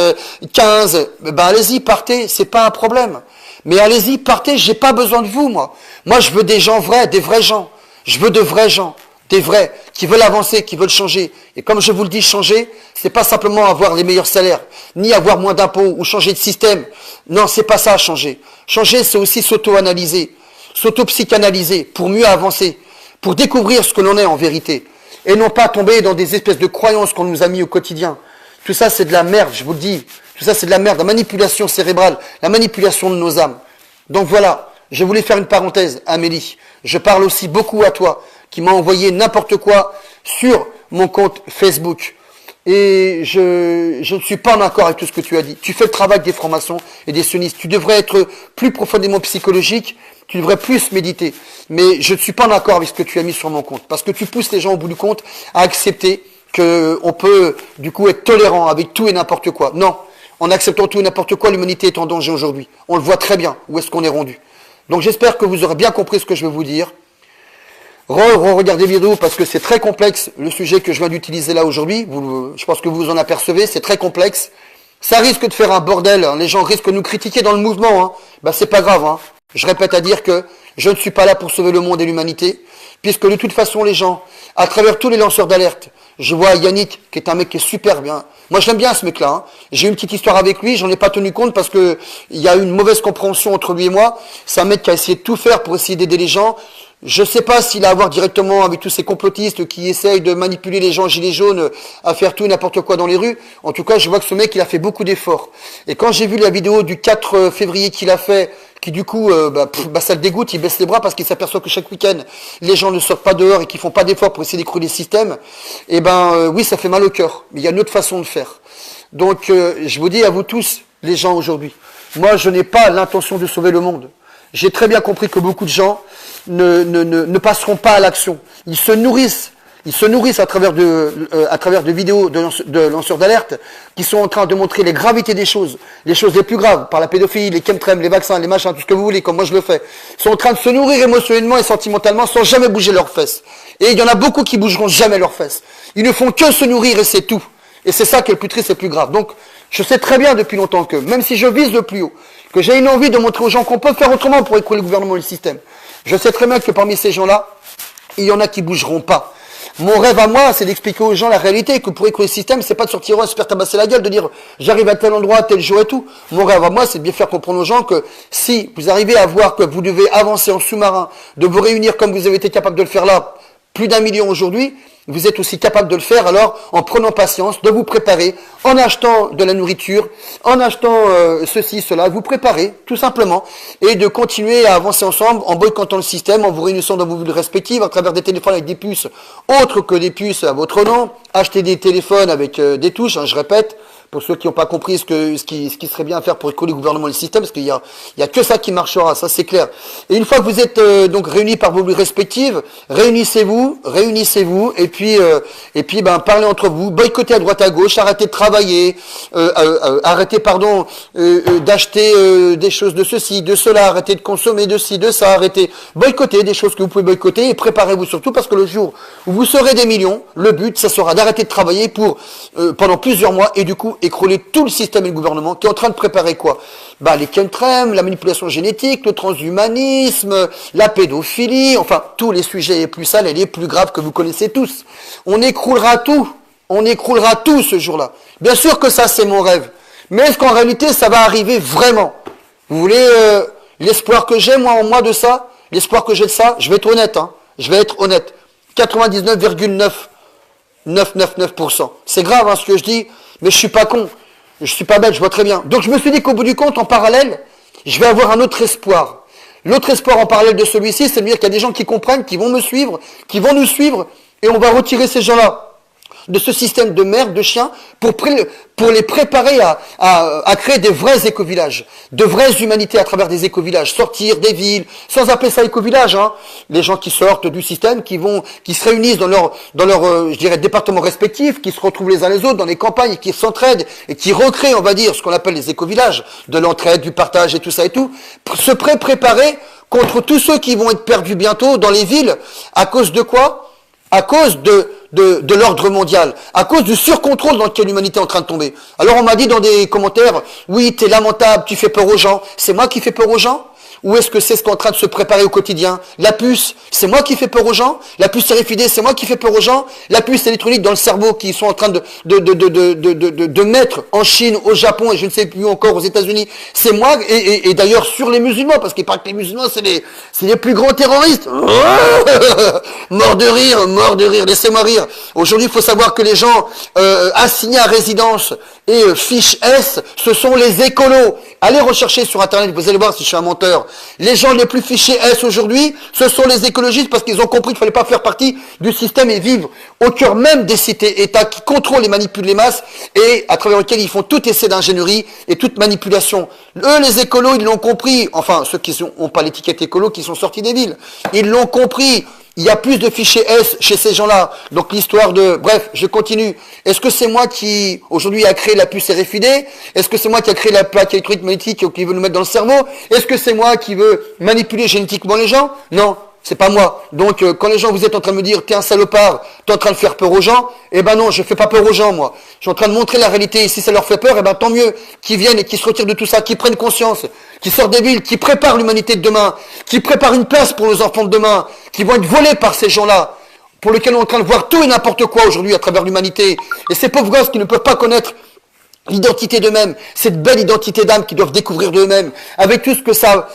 15, ben allez-y, partez, c'est pas un problème. Mais allez-y, partez, j'ai pas besoin de vous, moi. Moi, je veux des gens vrais, des vrais gens. Je veux de vrais gens. Des vrais, qui veulent avancer, qui veulent changer. Et comme je vous le dis, changer, c'est pas simplement avoir les meilleurs salaires, ni avoir moins d'impôts, ou changer de système. Non, c'est pas ça, changer. Changer, c'est aussi s'auto-analyser, s'auto-psychanalyser, pour mieux avancer, pour découvrir ce que l'on est en vérité. Et non pas tomber dans des espèces de croyances qu'on nous a mis au quotidien. Tout ça, c'est de la merde, je vous le dis. Tout ça, c'est de la merde, la manipulation cérébrale, la manipulation de nos âmes. Donc voilà, je voulais faire une parenthèse, Amélie. Je parle aussi beaucoup à toi, qui m'a envoyé n'importe quoi sur mon compte Facebook. Et je ne suis pas en accord avec tout ce que tu as dit. Tu fais le travail des francs-maçons et des sionistes. Tu devrais être plus profondément psychologique, tu devrais plus méditer. Mais je ne suis pas en accord avec ce que tu as mis sur mon compte. Parce que tu pousses les gens au bout du compte à accepter qu'on peut du coup être tolérant avec tout et n'importe quoi. Non, en acceptant tout et n'importe quoi, l'humanité est en danger aujourd'hui. On le voit très bien, où est-ce qu'on est rendu. Donc j'espère que vous aurez bien compris ce que je vais vous dire. Regardez les vidéos parce que c'est très complexe le sujet que je viens d'utiliser là aujourd'hui. Je pense que vous vous en apercevez, c'est très complexe. Ça risque de faire un bordel, hein. Les gens risquent de nous critiquer dans le mouvement. Hein. Ben, c'est pas grave. Hein. Je répète à dire que je ne suis pas là pour sauver le monde et l'humanité, puisque de toute façon les gens, à travers tous les lanceurs d'alerte, je vois Yannick, qui est un mec qui est super bien. Moi, je l'aime bien, ce mec-là. Hein. J'ai eu une petite histoire avec lui, j'en ai pas tenu compte parce que il y a eu une mauvaise compréhension entre lui et moi. C'est un mec qui a essayé de tout faire pour essayer d'aider les gens. Je sais pas s'il a à voir directement avec tous ces complotistes qui essayent de manipuler les gens gilets jaunes à faire tout et n'importe quoi dans les rues. En tout cas, je vois que ce mec, il a fait beaucoup d'efforts. Et quand j'ai vu la vidéo du 4 février qu'il a fait qui du coup, ça le dégoûte, il baisse les bras parce qu'il s'aperçoit que chaque week-end, les gens ne sortent pas dehors et qu'ils font pas d'efforts pour essayer d'écrouler le système, oui, ça fait mal au cœur. Mais il y a une autre façon de faire. Donc, je vous dis à vous tous, les gens aujourd'hui, moi, je n'ai pas l'intention de sauver le monde. J'ai très bien compris que beaucoup de gens ne passeront pas à l'action. Ils se nourrissent à travers de vidéos de lanceurs d'alerte qui sont en train de montrer les gravités des choses, les choses les plus graves, par la pédophilie, les chemtrails, les vaccins, les machins, tout ce que vous voulez, comme moi je le fais. Ils sont en train de se nourrir émotionnellement et sentimentalement sans jamais bouger leurs fesses. Et il y en a beaucoup qui bougeront jamais leurs fesses. Ils ne font que se nourrir et c'est tout. Et c'est ça qui est le plus triste et le plus grave. Donc, je sais très bien depuis longtemps que, même si je vise le plus haut, que j'ai une envie de montrer aux gens qu'on peut faire autrement pour écrouler le gouvernement et le système, je sais très bien que parmi ces gens-là, il y en a qui bougeront pas. Mon rêve à moi, c'est d'expliquer aux gens la réalité, que pour écouler le système, c'est pas de sortir se faire tabasser la gueule, de dire j'arrive à tel endroit, tel jour et tout. Mon rêve à moi, c'est de bien faire comprendre aux gens que si vous arrivez à voir que vous devez avancer en sous-marin, de vous réunir comme vous avez été capable de le faire là, plus d'1 million aujourd'hui, vous êtes aussi capable de le faire alors en prenant patience, de vous préparer, en achetant de la nourriture, en achetant ceci, cela, vous préparer tout simplement et de continuer à avancer ensemble en boycottant le système, en vous réunissant dans vos villes respectives à travers des téléphones avec des puces autres que des puces à votre nom, acheter des téléphones avec des touches, je répète, pour ceux qui n'ont pas compris ce qui serait bien à faire pour écouler le gouvernement et le système, parce qu'il y a que ça qui marchera, ça c'est clair. Et une fois que vous êtes donc réunis par vos villes respectives, réunissez-vous, et puis parlez entre vous, boycottez à droite à gauche, arrêtez de travailler, arrêtez d'acheter des choses de ceci, de cela, arrêtez de consommer de ci, de ça, arrêtez, boycottez des choses que vous pouvez boycotter et préparez-vous surtout parce que le jour où vous serez des millions, le but ça sera d'arrêter de travailler pour pendant plusieurs mois et du coup écrouler tout le système et le gouvernement qui est en train de préparer quoi? Les chemtrails, la manipulation génétique, le transhumanisme, la pédophilie, enfin tous les sujets les plus sales et les plus graves que vous connaissez tous. On écroulera tout ce jour-là. Bien sûr que ça c'est mon rêve, mais est-ce qu'en réalité ça va arriver vraiment? Vous voulez l'espoir que j'ai moi de ça, l'espoir que j'ai de ça, je vais être honnête, 99,9999%. C'est grave ce que je dis. Mais je suis pas con, je suis pas bête, je vois très bien. Donc je me suis dit qu'au bout du compte, en parallèle, je vais avoir un autre espoir. L'autre espoir en parallèle de celui-ci, c'est de dire qu'il y a des gens qui comprennent, qui vont me suivre, qui vont nous suivre, et on va retirer ces gens-là de ce système de merde, de chiens, pour les préparer à créer des vrais éco-villages, de vraies humanités à travers des éco-villages, sortir des villes, sans appeler ça éco-village, les gens qui sortent du système, qui se réunissent dans leur je dirais, départements respectifs, qui se retrouvent les uns les autres dans les campagnes, qui s'entraident, et qui recréent, on va dire, ce qu'on appelle les éco-villages, de l'entraide, du partage et tout ça et tout, se préparer contre tous ceux qui vont être perdus bientôt dans les villes, à cause de quoi? À cause de l'ordre mondial, à cause du surcontrôle dans lequel l'humanité est en train de tomber. Alors on m'a dit dans des commentaires, oui, t'es lamentable, tu fais peur aux gens. C'est moi qui fais peur aux gens? Ou est-ce que c'est ce qu'on est en train de se préparer au quotidien? La puce, c'est moi qui fais peur aux gens? La puce RFID, c'est moi qui fais peur aux gens? La puce électronique dans le cerveau qu'ils sont en train de mettre en Chine, au Japon et je ne sais plus encore aux États-Unis, c'est moi, et d'ailleurs sur les musulmans, parce qu'il paraît que les musulmans c'est les plus grands terroristes. Mort de rire, laissez-moi rire. Aujourd'hui, il faut savoir que les gens assignés à résidence et fiche S, ce sont les écolos. Allez rechercher sur Internet, vous allez voir si je suis un menteur. Les gens les plus fichés S aujourd'hui, ce sont les écologistes parce qu'ils ont compris qu'il ne fallait pas faire partie du système et vivre au cœur même des cités-États qui contrôlent et manipulent les masses et à travers lesquels ils font tout essai d'ingénierie et toute manipulation. Eux, les écolos, ils l'ont compris. Enfin, ceux qui n'ont pas l'étiquette écolo, qui sont sortis des villes. Ils l'ont compris. Il y a plus de fichiers S chez ces gens-là. Donc l'histoire de... Bref, je continue. Est-ce que c'est moi qui, aujourd'hui, a créé la puce RFID? Est-ce que c'est moi qui a créé la plaque électronique magnétique qui veut nous mettre dans le cerveau? Est-ce que c'est moi qui veux manipuler génétiquement les gens? Non, c'est pas moi. Donc quand les gens, vous êtes en train de me dire, t'es un salopard, t'es en train de faire peur aux gens, eh ben non, je fais pas peur aux gens, moi. Je suis en train de montrer la réalité. Et si ça leur fait peur, eh ben tant mieux. Qu'ils viennent et qu'ils se retirent de tout ça, qu'ils prennent conscience, qui sortent des villes, qui préparent l'humanité de demain, qui préparent une place pour nos enfants de demain, qui vont être volés par ces gens-là, pour lesquels on est en train de voir tout et n'importe quoi aujourd'hui à travers l'humanité. Et ces pauvres gosses qui ne peuvent pas connaître l'identité d'eux-mêmes, cette belle identité d'âme qu'ils doivent découvrir d'eux-mêmes, avec tout ce que ça,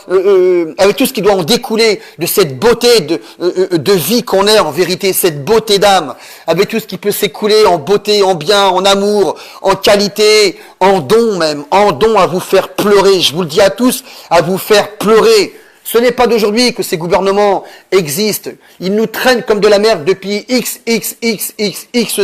avec tout ce qui doit en découler de cette beauté de vie qu'on est en vérité, cette beauté d'âme, avec tout ce qui peut s'écouler en beauté, en bien, en amour, en qualité, en don même, en don à vous faire pleurer. Je vous le dis à tous, à vous faire pleurer. Ce n'est pas d'aujourd'hui que ces gouvernements existent. Ils nous traînent comme de la merde depuis X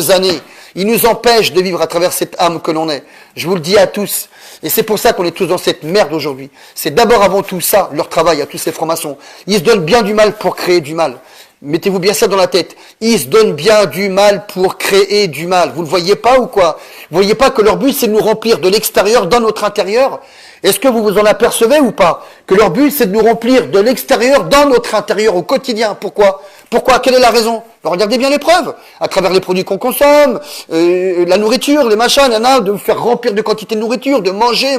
années. Ils nous empêchent de vivre à travers cette âme que l'on est. Je vous le dis à tous. Et c'est pour ça qu'on est tous dans cette merde aujourd'hui. C'est d'abord avant tout ça, leur travail à tous ces francs-maçons. Ils se donnent bien du mal pour créer du mal. Mettez-vous bien ça dans la tête. Ils se donnent bien du mal pour créer du mal. Vous le voyez pas ou quoi? Vous voyez pas que leur but c'est de nous remplir de l'extérieur dans notre intérieur? Est-ce que vous vous en apercevez ou pas? Que leur but c'est de nous remplir de l'extérieur dans notre intérieur au quotidien. Pourquoi? Pourquoi? Quelle est la raison? Regardez bien les preuves. À travers les produits qu'on consomme, la nourriture, les machins, de vous faire remplir de quantités de nourriture, de manger,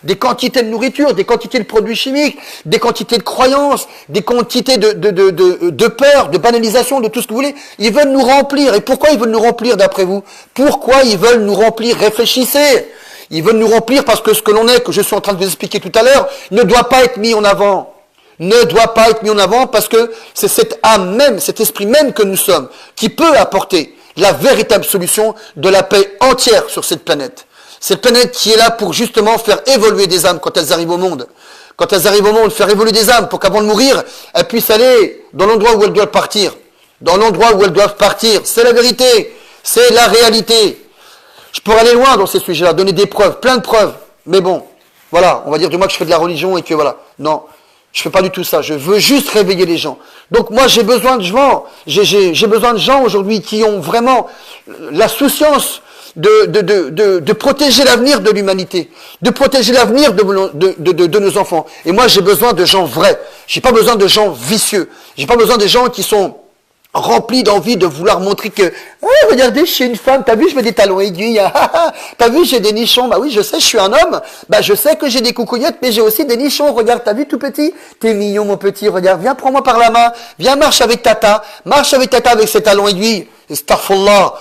des quantités de nourriture, des quantités de produits chimiques, des quantités de croyances, des quantités de peur, de banalisation, de tout ce que vous voulez. Ils veulent nous remplir. Et pourquoi ils veulent nous remplir d'après vous? Pourquoi ils veulent nous remplir? Réfléchissez. Ils veulent nous remplir parce que ce que l'on est, que je suis en train de vous expliquer tout à l'heure, ne doit pas être mis en avant. Ne doit pas être mis en avant parce que c'est cette âme même, cet esprit même que nous sommes, qui peut apporter la véritable solution de la paix entière sur cette planète. Cette planète qui est là pour justement faire évoluer des âmes quand elles arrivent au monde. Quand elles arrivent au monde, faire évoluer des âmes pour qu'avant de mourir, elles puissent aller dans l'endroit où elles doivent partir. Dans l'endroit où elles doivent partir. C'est la vérité. C'est la réalité. Je pourrais aller loin dans ces sujets-là, donner des preuves, plein de preuves. Mais bon, voilà, on va dire de moi que je fais de la religion et que voilà. Non, je fais pas du tout ça. Je veux juste réveiller les gens. Donc moi, j'ai besoin de gens. J'ai besoin de gens aujourd'hui qui ont vraiment la souciance de protéger l'avenir de l'humanité, de protéger l'avenir de nos enfants. Et moi, j'ai besoin de gens vrais. J'ai pas besoin de gens vicieux. J'ai pas besoin de gens qui sont rempli d'envie de vouloir montrer que regardez, je suis une femme, t'as vu, je mets des talons aiguilles, t'as vu, j'ai des nichons, bah oui, je sais, je suis un homme, bah je sais que j'ai des coucougnettes, mais j'ai aussi des nichons, regarde, t'as vu tout petit, t'es mignon mon petit, regarde, viens, prends-moi par la main, viens, marche avec tata avec ses talons aiguilles. Astaghfirullah,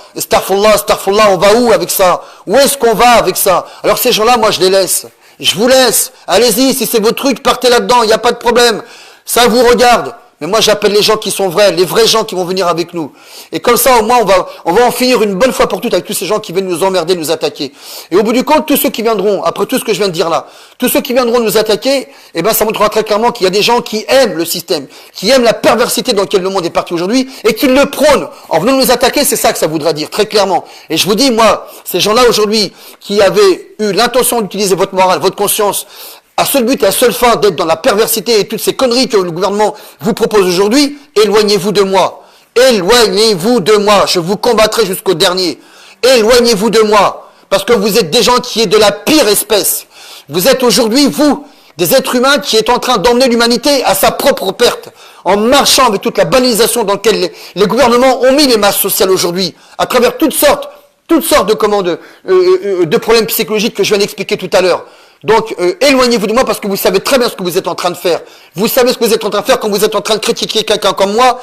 on va où avec ça? Où est-ce qu'on va avec ça? Alors ces gens-là, moi je les laisse, je vous laisse, allez-y, si c'est votre truc, partez là-dedans, il n'y a pas de problème, ça vous regarde. Mais moi, j'appelle les gens qui sont vrais, les vrais gens qui vont venir avec nous. Et comme ça, au moins, on va en finir une bonne fois pour toutes avec tous ces gens qui viennent nous emmerder, nous attaquer. Et au bout du compte, tous ceux qui viendront, après tout ce que je viens de dire là, tous ceux qui viendront nous attaquer, eh ben, ça montrera très clairement qu'il y a des gens qui aiment le système, qui aiment la perversité dans laquelle le monde est parti aujourd'hui, et qui le prônent. En venant nous attaquer, c'est ça que ça voudra dire, très clairement. Et je vous dis, moi, ces gens-là aujourd'hui, qui avaient eu l'intention d'utiliser votre morale, votre conscience, à seul but et à seule fin d'être dans la perversité et toutes ces conneries que le gouvernement vous propose aujourd'hui, éloignez-vous de moi. Éloignez-vous de moi. Je vous combattrai jusqu'au dernier. Éloignez-vous de moi. Parce que vous êtes des gens qui est de la pire espèce. Vous êtes aujourd'hui, vous, des êtres humains qui est en train d'emmener l'humanité à sa propre perte. En marchant avec toute la banalisation dans laquelle les gouvernements ont mis les masses sociales aujourd'hui, à travers toutes sortes de problèmes psychologiques que je viens d'expliquer tout à l'heure. Donc, éloignez-vous de moi parce que vous savez très bien ce que vous êtes en train de faire. Vous savez ce que vous êtes en train de faire quand vous êtes en train de critiquer quelqu'un comme moi.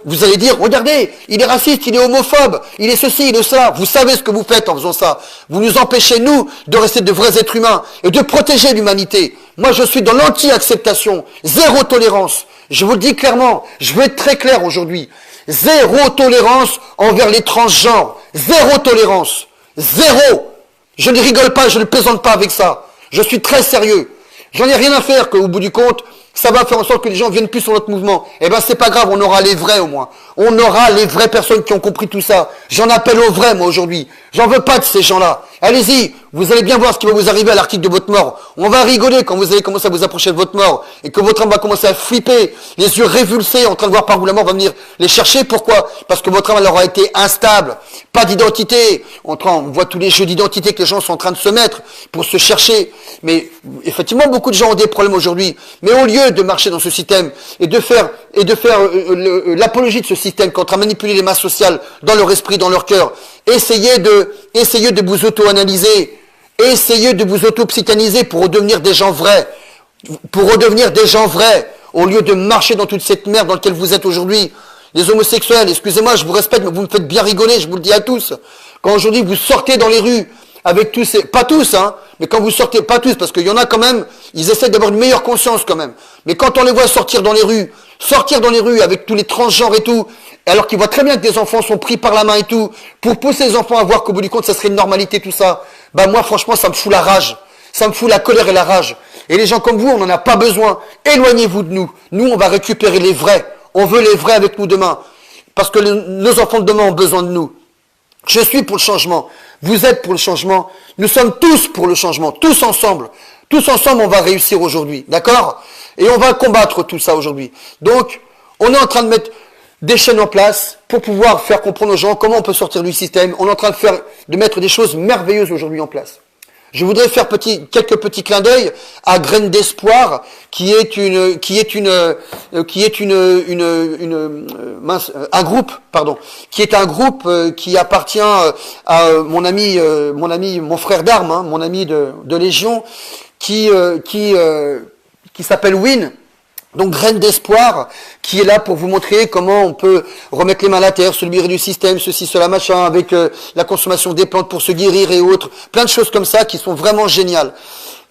Vous allez dire, regardez, il est raciste, il est homophobe, il est ceci, il est cela. Vous savez ce que vous faites en faisant ça. Vous nous empêchez, nous, de rester de vrais êtres humains et de protéger l'humanité. Moi, je suis dans l'anti-acceptation. Zéro tolérance. Je vous le dis clairement. Je veux être très clair aujourd'hui. Zéro tolérance envers les transgenres. Zéro tolérance. Zéro. Je ne rigole pas, je ne plaisante pas avec ça. Je suis très sérieux. J'en ai rien à faire qu'au bout du compte, ça va faire en sorte que les gens viennent plus sur notre mouvement. Eh ben, c'est pas grave, on aura les vrais au moins. On aura les vraies personnes qui ont compris tout ça. J'en appelle aux vrais, moi, aujourd'hui. J'en veux pas de ces gens-là. Allez-y, vous allez bien voir ce qui va vous arriver à l'article de votre mort. On va rigoler quand vous allez commencer à vous approcher de votre mort et que votre âme va commencer à flipper, les yeux révulsés, en train de voir par où la mort va venir les chercher. Pourquoi? Parce que votre âme, elle aura été instable. Pas d'identité. On voit tous les jeux d'identité que les gens sont en train de se mettre pour se chercher. Mais, effectivement, beaucoup de gens ont des problèmes aujourd'hui. Mais au lieu de marcher dans ce système et de faire l'apologie de ce système contre à manipuler les masses sociales dans leur esprit, dans leur cœur, essayez de vous auto-analyser, essayez de vous auto-psychanalyser pour redevenir des gens vrais, au lieu de marcher dans toute cette merde dans laquelle vous êtes aujourd'hui. Les homosexuels, excusez-moi, je vous respecte, mais vous me faites bien rigoler, je vous le dis à tous. Quand aujourd'hui vous sortez dans les rues avec tous ces, pas tous, hein, mais quand vous sortez, pas tous, parce qu'il y en a quand même, ils essaient d'avoir une meilleure conscience quand même. Mais quand on les voit sortir dans les rues avec tous les transgenres et tout, alors qu'ils voient très bien que des enfants sont pris par la main et tout, pour pousser les enfants à voir qu'au bout du compte, ça serait une normalité, tout ça, bah moi, franchement, ça me fout la rage. Ça me fout la colère et la rage. Et les gens comme vous, on n'en a pas besoin. Éloignez-vous de nous. Nous, on va récupérer les vrais. On veut les vrais avec nous demain. Parce que nos enfants de demain ont besoin de nous. Je suis pour le changement. Vous êtes pour le changement. Nous sommes tous pour le changement. Tous ensemble. Tous ensemble, on va réussir aujourd'hui. D'accord? Et on va combattre tout ça aujourd'hui. Donc, on est en train de mettre des chaînes en place pour pouvoir faire comprendre aux gens comment on peut sortir du système. On est en train de mettre des choses merveilleuses aujourd'hui en place. Je voudrais faire quelques petits clins d'œil à Graines d'Espoir, qui est un groupe qui appartient à mon frère d'armes, hein, mon ami de Légion, qui s'appelle Win. Donc Graines d'Espoir, qui est là pour vous montrer comment on peut remettre les mains à la terre, se libérer du système, ceci, cela, machin, avec la consommation des plantes pour se guérir et autres. Plein de choses comme ça qui sont vraiment géniales.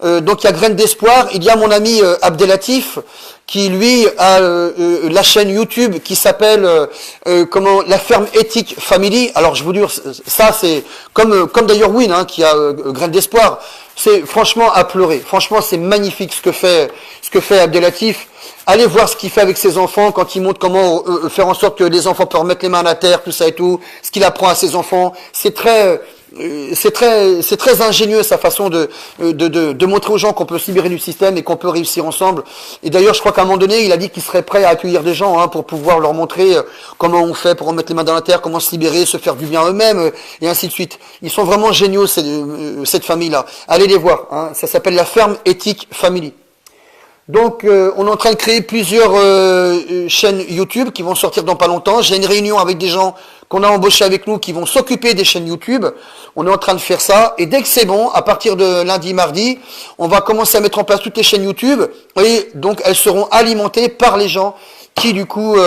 Donc il y a Graines d'Espoir, il y a mon ami Abdelatif, qui lui a la chaîne YouTube qui s'appelle La Ferme Éthique Family. Alors je vous dis, ça c'est comme d'ailleurs Win, hein, qui a Graines d'Espoir. C'est franchement à pleurer. Franchement, c'est magnifique ce que fait Abdelatif. Allez voir ce qu'il fait avec ses enfants quand il montre comment faire en sorte que les enfants peuvent remettre les mains à la terre, tout ça et tout. Ce qu'il apprend à ses enfants, c'est très ingénieux sa façon de montrer aux gens qu'on peut se libérer du système et qu'on peut réussir ensemble. Et d'ailleurs, je crois qu'à un moment donné, il a dit qu'il serait prêt à accueillir des gens, hein, pour pouvoir leur montrer comment on fait pour remettre les mains dans la terre, comment se libérer, se faire du bien eux-mêmes, et ainsi de suite. Ils sont vraiment géniaux, cette famille-là. Allez les voir, hein. Ça s'appelle La Ferme Éthique Family. Donc, on est en train de créer plusieurs chaînes YouTube qui vont sortir dans pas longtemps. J'ai une réunion avec des gens qu'on a embauchés avec nous qui vont s'occuper des chaînes YouTube. On est en train de faire ça. Et dès que c'est bon, à partir de lundi, mardi, on va commencer à mettre en place toutes les chaînes YouTube. Et donc, elles seront alimentées par les gens qui du coup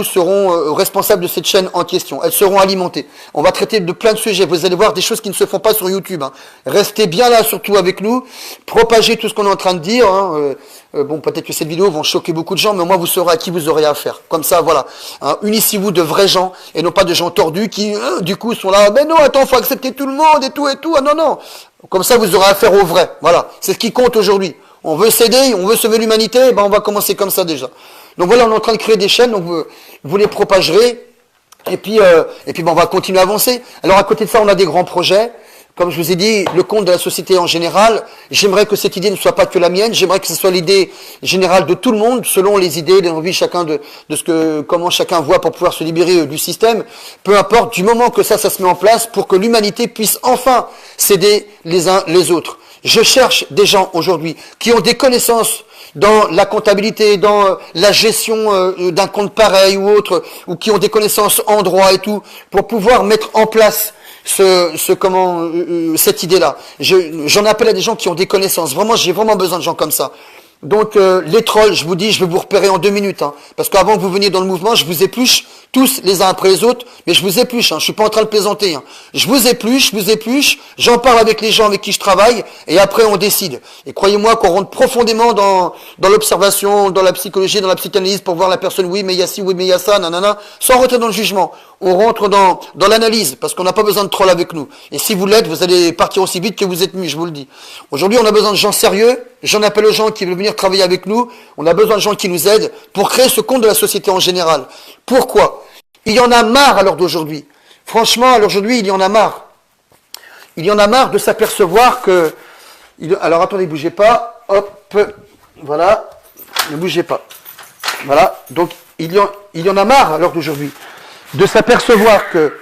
seront responsables de cette chaîne en question. Elles seront alimentées. On va traiter de plein de sujets. Vous allez voir des choses qui ne se font pas sur YouTube, hein. Restez bien là, surtout avec nous. Propagez tout ce qu'on est en train de dire, hein. Bon, peut-être que cette vidéo vont choquer beaucoup de gens, mais au moins vous saurez à qui vous aurez affaire. Comme ça, voilà. Hein, unissez-vous de vrais gens et non pas de gens tordus qui, du coup, sont là. Mais non, attends, faut accepter tout le monde et tout et tout. Ah non, non. Comme ça, vous aurez affaire aux vrais. Voilà. C'est ce qui compte aujourd'hui. On veut s'aider, on veut sauver l'humanité. Ben, on va commencer comme ça déjà. Donc voilà, on est en train de créer des chaînes, donc vous les propagerez, et puis ben, on va continuer à avancer. Alors à côté de ça, on a des grands projets. Comme je vous ai dit, le compte de la société en général, j'aimerais que cette idée ne soit pas que la mienne, j'aimerais que ce soit l'idée générale de tout le monde, selon les idées, les envies chacun comment chacun voit pour pouvoir se libérer du système. Peu importe, du moment que ça se met en place pour que l'humanité puisse enfin s'aider les uns les autres. Je cherche des gens aujourd'hui qui ont des connaissances dans la comptabilité, dans la gestion d'un compte pareil ou autre, ou qui ont des connaissances en droit et tout, pour pouvoir mettre en place cette idée-là. J'en appelle à des gens qui ont des connaissances. Vraiment, j'ai vraiment besoin de gens comme ça. Donc les trolls, je vous dis, je vais vous repérer en 2 minutes, hein, parce qu'avant que vous veniez dans le mouvement, je vous épluche tous les uns après les autres, mais je vous épluche, hein, je suis pas en train de plaisanter, hein. Je vous épluche, j'en parle avec les gens avec qui je travaille, et après on décide. Et croyez-moi qu'on rentre profondément dans l'observation, dans la psychologie, dans la psychanalyse pour voir la personne, oui mais il y a ci, oui mais il y a ça, nanana, sans rentrer dans le jugement. On rentre dans l'analyse, parce qu'on n'a pas besoin de troll avec nous. Et si vous l'êtes, vous allez partir aussi vite que vous êtes mis, je vous le dis. Aujourd'hui, on a besoin de gens sérieux. J'en appelle aux gens qui veulent venir travailler avec nous. On a besoin de gens qui nous aident pour créer ce compte de la société en général. Pourquoi? Il y en a marre à l'heure d'aujourd'hui. Franchement, à l'heure d'aujourd'hui, il y en a marre. Il y en a marre de s'apercevoir que... Alors attendez, bougez pas. Hop, voilà. Ne bougez pas. Voilà. Donc, il y en a marre à l'heure d'aujourd'hui de s'apercevoir que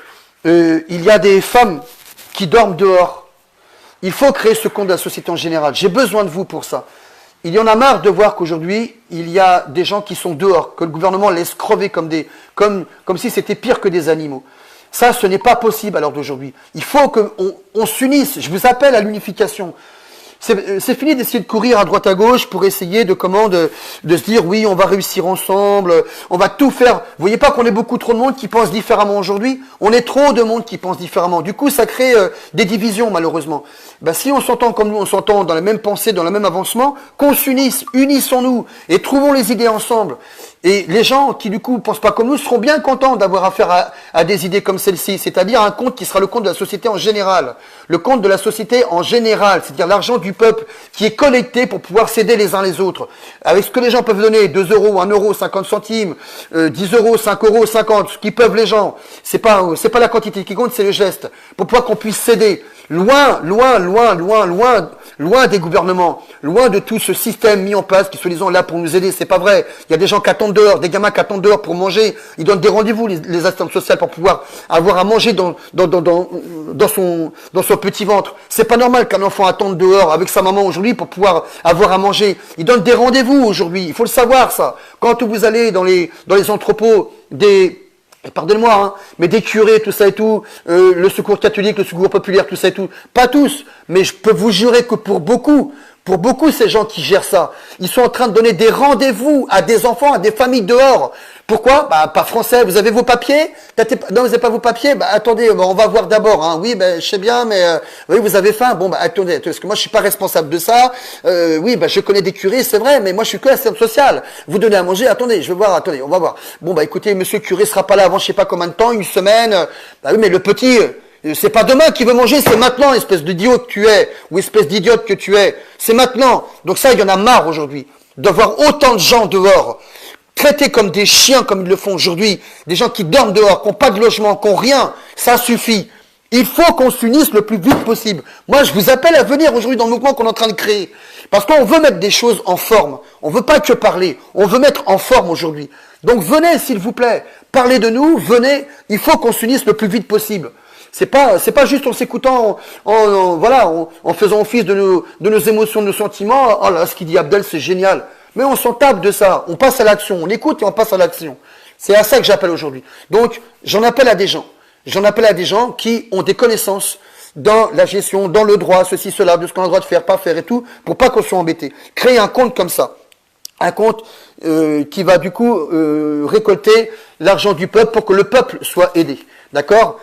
il y a des femmes qui dorment dehors. Il faut créer ce compte de la société en général. J'ai besoin de vous pour ça. Il y en a marre de voir qu'aujourd'hui, il y a des gens qui sont dehors, que le gouvernement laisse crever comme si c'était pire que des animaux. Ça, ce n'est pas possible à l'heure d'aujourd'hui. Il faut qu'on s'unisse. Je vous appelle à l'unification. C'est fini d'essayer de courir à droite à gauche pour essayer de se dire oui, on va réussir ensemble, on va tout faire. Vous voyez pas qu'on est beaucoup trop de monde qui pense différemment aujourd'hui? On est trop de monde qui pense différemment. Du coup, ça crée des divisions malheureusement. Ben, si on s'entend comme nous, on s'entend dans la même pensée, dans le même avancement, qu'on s'unisse, unissons-nous et trouvons les idées ensemble. Et les gens qui du coup pensent pas comme nous seront bien contents d'avoir affaire à des idées comme celle-ci, c'est-à-dire un compte qui sera le compte de la société en général. Le compte de la société en général, c'est-à-dire l'argent du peuple qui est collecté pour pouvoir s'aider les uns les autres. Avec ce que les gens peuvent donner, 2 euros, 1 euro, 50 centimes, 10 euros, 5 euros, 50, ce qu'ils peuvent les gens. C'est pas la quantité qui compte, c'est le geste. Pour pouvoir qu'on puisse s'aider. Loin des gouvernements, loin de tout ce système mis en place qui soi-disant là pour nous aider. C'est pas vrai. Il y a des gens qui attendent dehors, des gamins qui attendent dehors pour manger. Ils donnent des rendez-vous, les assistantes sociales, pour pouvoir avoir à manger dans son petit ventre. C'est pas normal qu'un enfant attende dehors avec sa maman aujourd'hui pour pouvoir avoir à manger. Ils donnent des rendez-vous aujourd'hui. Il faut le savoir, ça. Quand vous allez dans les entrepôts pardonnez-moi, hein, mais des curés, tout ça et tout, le secours catholique, le secours populaire, tout ça et tout, pas tous, mais je peux vous jurer que pour beaucoup, ces gens qui gèrent ça, ils sont en train de donner des rendez-vous à des enfants, à des familles dehors. Pourquoi? Bah, pas français, vous avez vos papiers? Non, vous n'avez pas vos papiers? Bah, attendez, on va voir d'abord, hein. Oui, je sais bien, mais, oui, vous avez faim? Bon, attendez, parce que moi, je suis pas responsable de ça. Oui, je connais des curés, c'est vrai, mais moi, je suis que assistante sociale. Vous donnez à manger? Attendez, je vais voir, attendez, on va voir. Bon, écoutez, monsieur le curé sera pas là avant je sais pas combien de temps, une semaine. Bah oui, mais le petit, c'est pas demain qu'il veut manger, c'est maintenant, espèce d'idiot que tu es, ou espèce d'idiote que tu es. C'est maintenant. Donc ça, il y en a marre aujourd'hui, d'avoir autant de gens dehors, traités comme des chiens, comme ils le font aujourd'hui, des gens qui dorment dehors, qui n'ont pas de logement, qui n'ont rien, ça suffit. Il faut qu'on s'unisse le plus vite possible. Moi, je vous appelle à venir aujourd'hui dans le mouvement qu'on est en train de créer. Parce qu'on veut mettre des choses en forme. On ne veut pas que parler. On veut mettre en forme aujourd'hui. Donc venez, s'il vous plaît. Parlez de nous, venez. Il faut qu'on s'unisse le plus vite possible. C'est pas juste en s'écoutant, en faisant office de nos émotions, de nos sentiments. Oh là, ce qu'il dit Abdel, c'est génial. Mais on s'en tape de ça. On passe à l'action. On écoute et on passe à l'action. C'est à ça que j'appelle aujourd'hui. Donc, j'en appelle à des gens. J'en appelle à des gens qui ont des connaissances dans la gestion, dans le droit, ceci, cela, de ce qu'on a le droit de faire, pas faire et tout, pour pas qu'on soit embêté. Créer un compte comme ça. Un compte qui va du coup récolter l'argent du peuple pour que le peuple soit aidé. D'accord?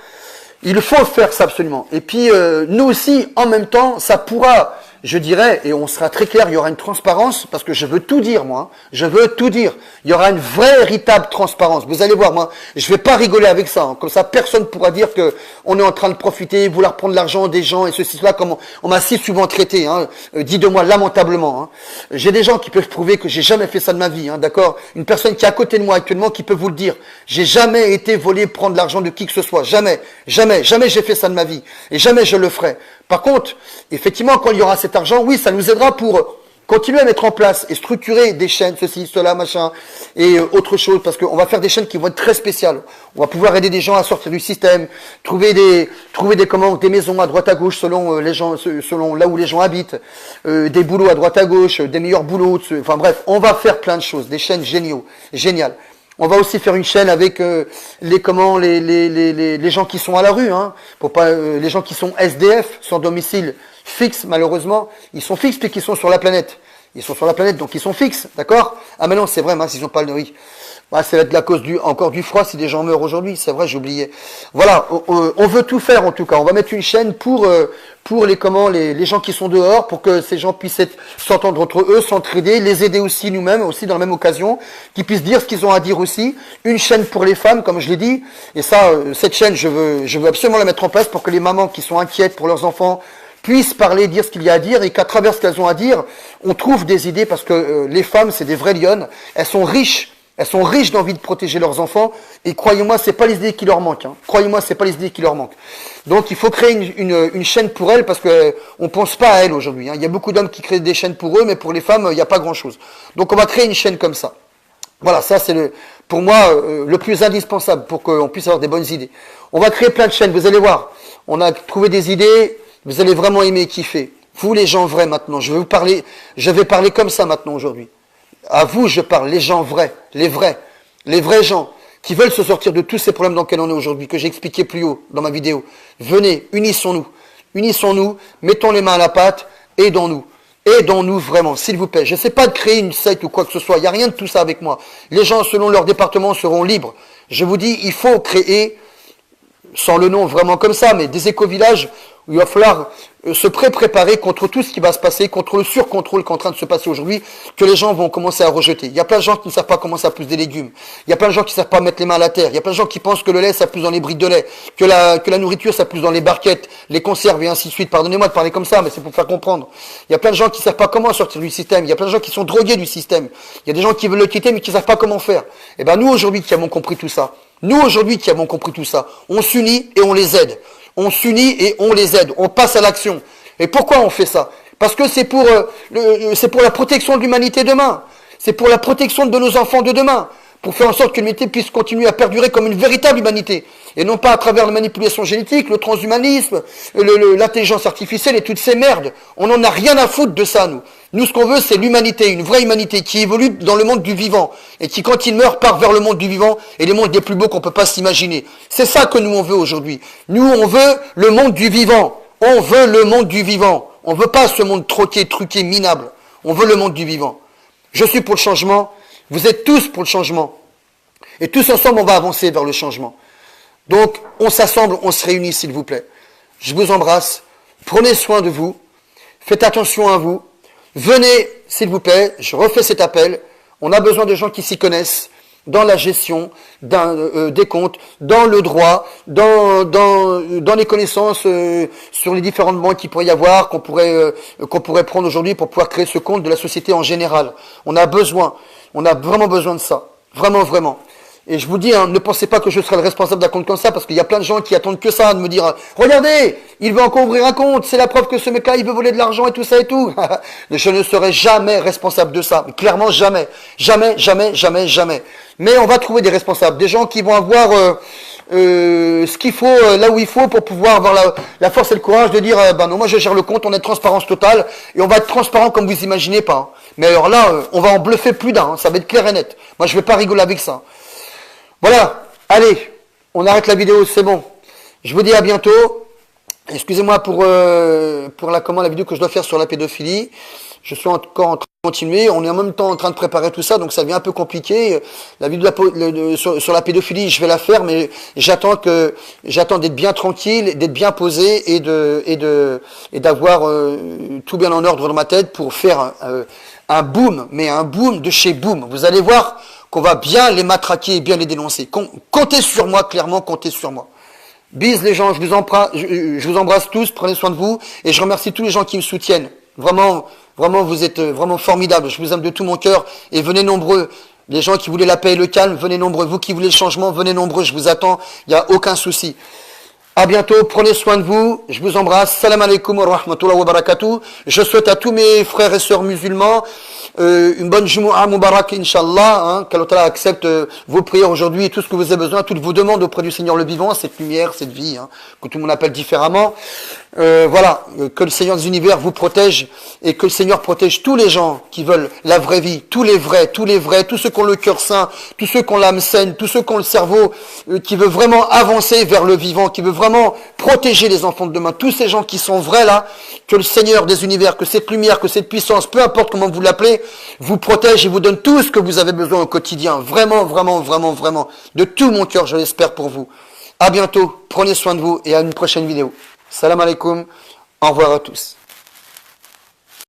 Il faut faire ça absolument. Et puis, nous aussi, en même temps, ça pourra, je dirais, et on sera très clair, il y aura une transparence, parce que je veux tout dire, moi. Je veux tout dire. Il y aura une vraie, véritable transparence. Vous allez voir, moi, je vais pas rigoler avec ça. Hein. Comme ça, personne ne pourra dire que on est en train de profiter, vouloir prendre l'argent des gens et ceci, cela, comme on m'a si souvent traité, hein, dit de moi lamentablement. Hein. J'ai des gens qui peuvent prouver que j'ai jamais fait ça de ma vie, hein, d'accord? Une personne qui est à côté de moi actuellement qui peut vous le dire. J'ai jamais été volé prendre l'argent de qui que ce soit. Jamais. Jamais j'ai fait ça de ma vie. Et jamais je le ferai. Par contre, effectivement, quand il y aura cet argent, oui, ça nous aidera pour continuer à mettre en place et structurer des chaînes, ceci, cela, machin, et autre chose, parce qu'on va faire des chaînes qui vont être très spéciales. On va pouvoir aider des gens à sortir du système, trouver des maisons à droite à gauche selon les gens, selon là où les gens habitent, des boulots à droite à gauche, des meilleurs boulots, enfin bref, on va faire plein de choses, des chaînes géniales. On va aussi faire une chaîne avec les gens qui sont à la rue, hein, pour pas les gens qui sont SDF, sans domicile fixe malheureusement, ils sont fixes puis qu'ils sont sur la planète. Ils sont sur la planète donc ils sont fixes, d'accord? Ah mais non, c'est vrai, s'ils n'ont pas le riz. Bah, ça va être la cause encore du froid si des gens meurent aujourd'hui, c'est vrai, j'oubliais. Voilà, on veut tout faire en tout cas. On va mettre une chaîne pour les gens qui sont dehors, pour que ces gens puissent s'entendre entre eux, s'entraider, les aider aussi nous-mêmes, aussi dans la même occasion, qu'ils puissent dire ce qu'ils ont à dire aussi. Une chaîne pour les femmes, comme je l'ai dit. Et ça, cette chaîne, je veux absolument la mettre en place pour que les mamans qui sont inquiètes pour leurs enfants puissent parler, dire ce qu'il y a à dire, et qu'à travers ce qu'elles ont à dire, on trouve des idées, parce que les femmes, c'est des vraies lionnes. Elles sont riches d'envie de protéger leurs enfants, et croyez-moi, c'est pas les idées qui leur manquent. Hein. Croyez-moi, c'est pas les idées qui leur manquent. Donc, il faut créer une chaîne pour elles, parce que on pense pas à elles aujourd'hui. Hein. Il y a beaucoup d'hommes qui créent des chaînes pour eux, mais pour les femmes, il n'y a pas grand-chose. Donc, on va créer une chaîne comme ça. Voilà, ça c'est pour moi le plus indispensable pour qu'on puisse avoir des bonnes idées. On va créer plein de chaînes. Vous allez voir, on a trouvé des idées. Vous allez vraiment aimer et kiffer. Vous, les gens vrais, maintenant, je vais parler comme ça maintenant aujourd'hui. À vous, je parle, les gens vrais, les vrais gens qui veulent se sortir de tous ces problèmes dans lesquels on est aujourd'hui, que j'ai expliqué plus haut dans ma vidéo. Venez, unissons-nous, mettons les mains à la pâte, aidons-nous. Aidons-nous vraiment, s'il vous plaît. Je ne sais pas de créer une secte ou quoi que ce soit. Il n'y a rien de tout ça avec moi. Les gens, selon leur département, seront libres. Je vous dis, il faut créer, sans le nom vraiment comme ça, mais des éco-villages où il va falloir se préparer contre tout ce qui va se passer, contre le surcontrôle qui est en train de se passer aujourd'hui, que les gens vont commencer à rejeter. Il y a plein de gens qui ne savent pas comment ça pousse des légumes. Il y a plein de gens qui ne savent pas mettre les mains à la terre. Il y a plein de gens qui pensent que le lait, ça pousse dans les briques de lait, que la nourriture, ça pousse dans les barquettes, les conserves et ainsi de suite. Pardonnez-moi de parler comme ça, mais c'est pour faire comprendre. Il y a plein de gens qui ne savent pas comment sortir du système. Il y a plein de gens qui sont drogués du système. Il y a des gens qui veulent le quitter, mais qui ne savent pas comment faire. Et ben, nous, aujourd'hui, qui avons compris tout ça, on s'unit et on les aide. On s'unit et on les aide. On passe à l'action. Et pourquoi on fait ça? Parce que c'est pour la protection de l'humanité demain. C'est pour la protection de nos enfants de demain. Pour faire en sorte que l'humanité puisse continuer à perdurer comme une véritable humanité. Et non pas à travers la manipulation génétique, le transhumanisme, l'intelligence artificielle et toutes ces merdes. On n'en a rien à foutre de ça, nous. Nous, ce qu'on veut, c'est l'humanité, une vraie humanité qui évolue dans le monde du vivant. Et qui, quand il meurt, part vers le monde du vivant et les mondes les plus beaux qu'on peut pas s'imaginer. C'est ça que nous, on veut aujourd'hui. Nous, on veut le monde du vivant. On veut le monde du vivant. On veut pas ce monde troqué, truqué, minable. On veut le monde du vivant. Je suis pour le changement. Vous êtes tous pour le changement. Et tous ensemble, on va avancer vers le changement. Donc, on s'assemble, on se réunit, s'il vous plaît. Je vous embrasse. Prenez soin de vous. Faites attention à vous. Venez, s'il vous plaît. Je refais cet appel. On a besoin de gens qui s'y connaissent dans la gestion des comptes, dans le droit, dans les connaissances sur les différentes banques qu'il pourrait y avoir, qu'on pourrait prendre aujourd'hui pour pouvoir créer ce compte de la société en général. On a vraiment besoin de ça. Vraiment, vraiment. Et je vous dis, ne pensez pas que je serai le responsable d'un compte comme ça, parce qu'il y a plein de gens qui attendent que ça, de me dire, regardez, il veut encore ouvrir un compte, c'est la preuve que ce mec-là, il veut voler de l'argent et tout ça et tout. Je ne serai jamais responsable de ça. Clairement, jamais. Jamais, jamais, jamais, jamais. Mais on va trouver des responsables, des gens qui vont avoir ce qu'il faut, là où il faut, pour pouvoir avoir la force et le courage de dire, non, moi je gère le compte, on est de transparence totale, et on va être transparent comme vous imaginez pas. Mais alors là, on va en bluffer plus d'un, ça va être clair et net. Moi, je vais pas rigoler avec ça. Voilà, allez, on arrête la vidéo, c'est bon. Je vous dis à bientôt. Excusez-moi pour la vidéo que je dois faire sur la pédophilie. Je suis encore en train de continuer. On est en même temps en train de préparer tout ça, donc ça devient un peu compliqué. La vidéo sur la pédophilie, je vais la faire, mais j'attends d'être bien tranquille, d'être bien posé et d'avoir tout bien en ordre dans ma tête pour faire un boom, mais un boom de chez boom. Vous allez voir qu'on va bien les matraquer et bien les dénoncer. Comptez sur moi, clairement, comptez sur moi. Bis les gens, je vous embrasse tous, prenez soin de vous, et je remercie tous les gens qui me soutiennent. Vraiment, vraiment, vous êtes vraiment formidables. Je vous aime de tout mon cœur, et venez nombreux. Les gens qui voulaient la paix et le calme, venez nombreux. Vous qui voulez le changement, venez nombreux, je vous attends, il n'y a aucun souci. À bientôt, prenez soin de vous, je vous embrasse. Salam alaikum wa rahmatullahi wa barakatuh. Je souhaite à tous mes frères et sœurs musulmans une bonne Jumu'ah Mubarak, Inch'Allah, qu'Allah accepte vos prières aujourd'hui et tout ce que vous avez besoin, toutes vos demandes auprès du Seigneur le vivant, cette lumière, cette vie, que tout le monde appelle différemment. Voilà, que le Seigneur des univers vous protège et que le Seigneur protège tous les gens qui veulent la vraie vie, tous les vrais, tous ceux qui ont le cœur sain, tous ceux qui ont l'âme saine, tous ceux qui ont le cerveau qui veut vraiment avancer vers le vivant, qui veut vraiment protéger les enfants de demain, tous ces gens qui sont vrais là, que le Seigneur des univers, que cette lumière, que cette puissance, peu importe comment vous l'appelez, vous protège et vous donne tout ce que vous avez besoin au quotidien. Vraiment, vraiment, vraiment, vraiment. De tout mon cœur, je l'espère pour vous. À bientôt, prenez soin de vous et à une prochaine vidéo. Salam alaikum, au revoir à tous.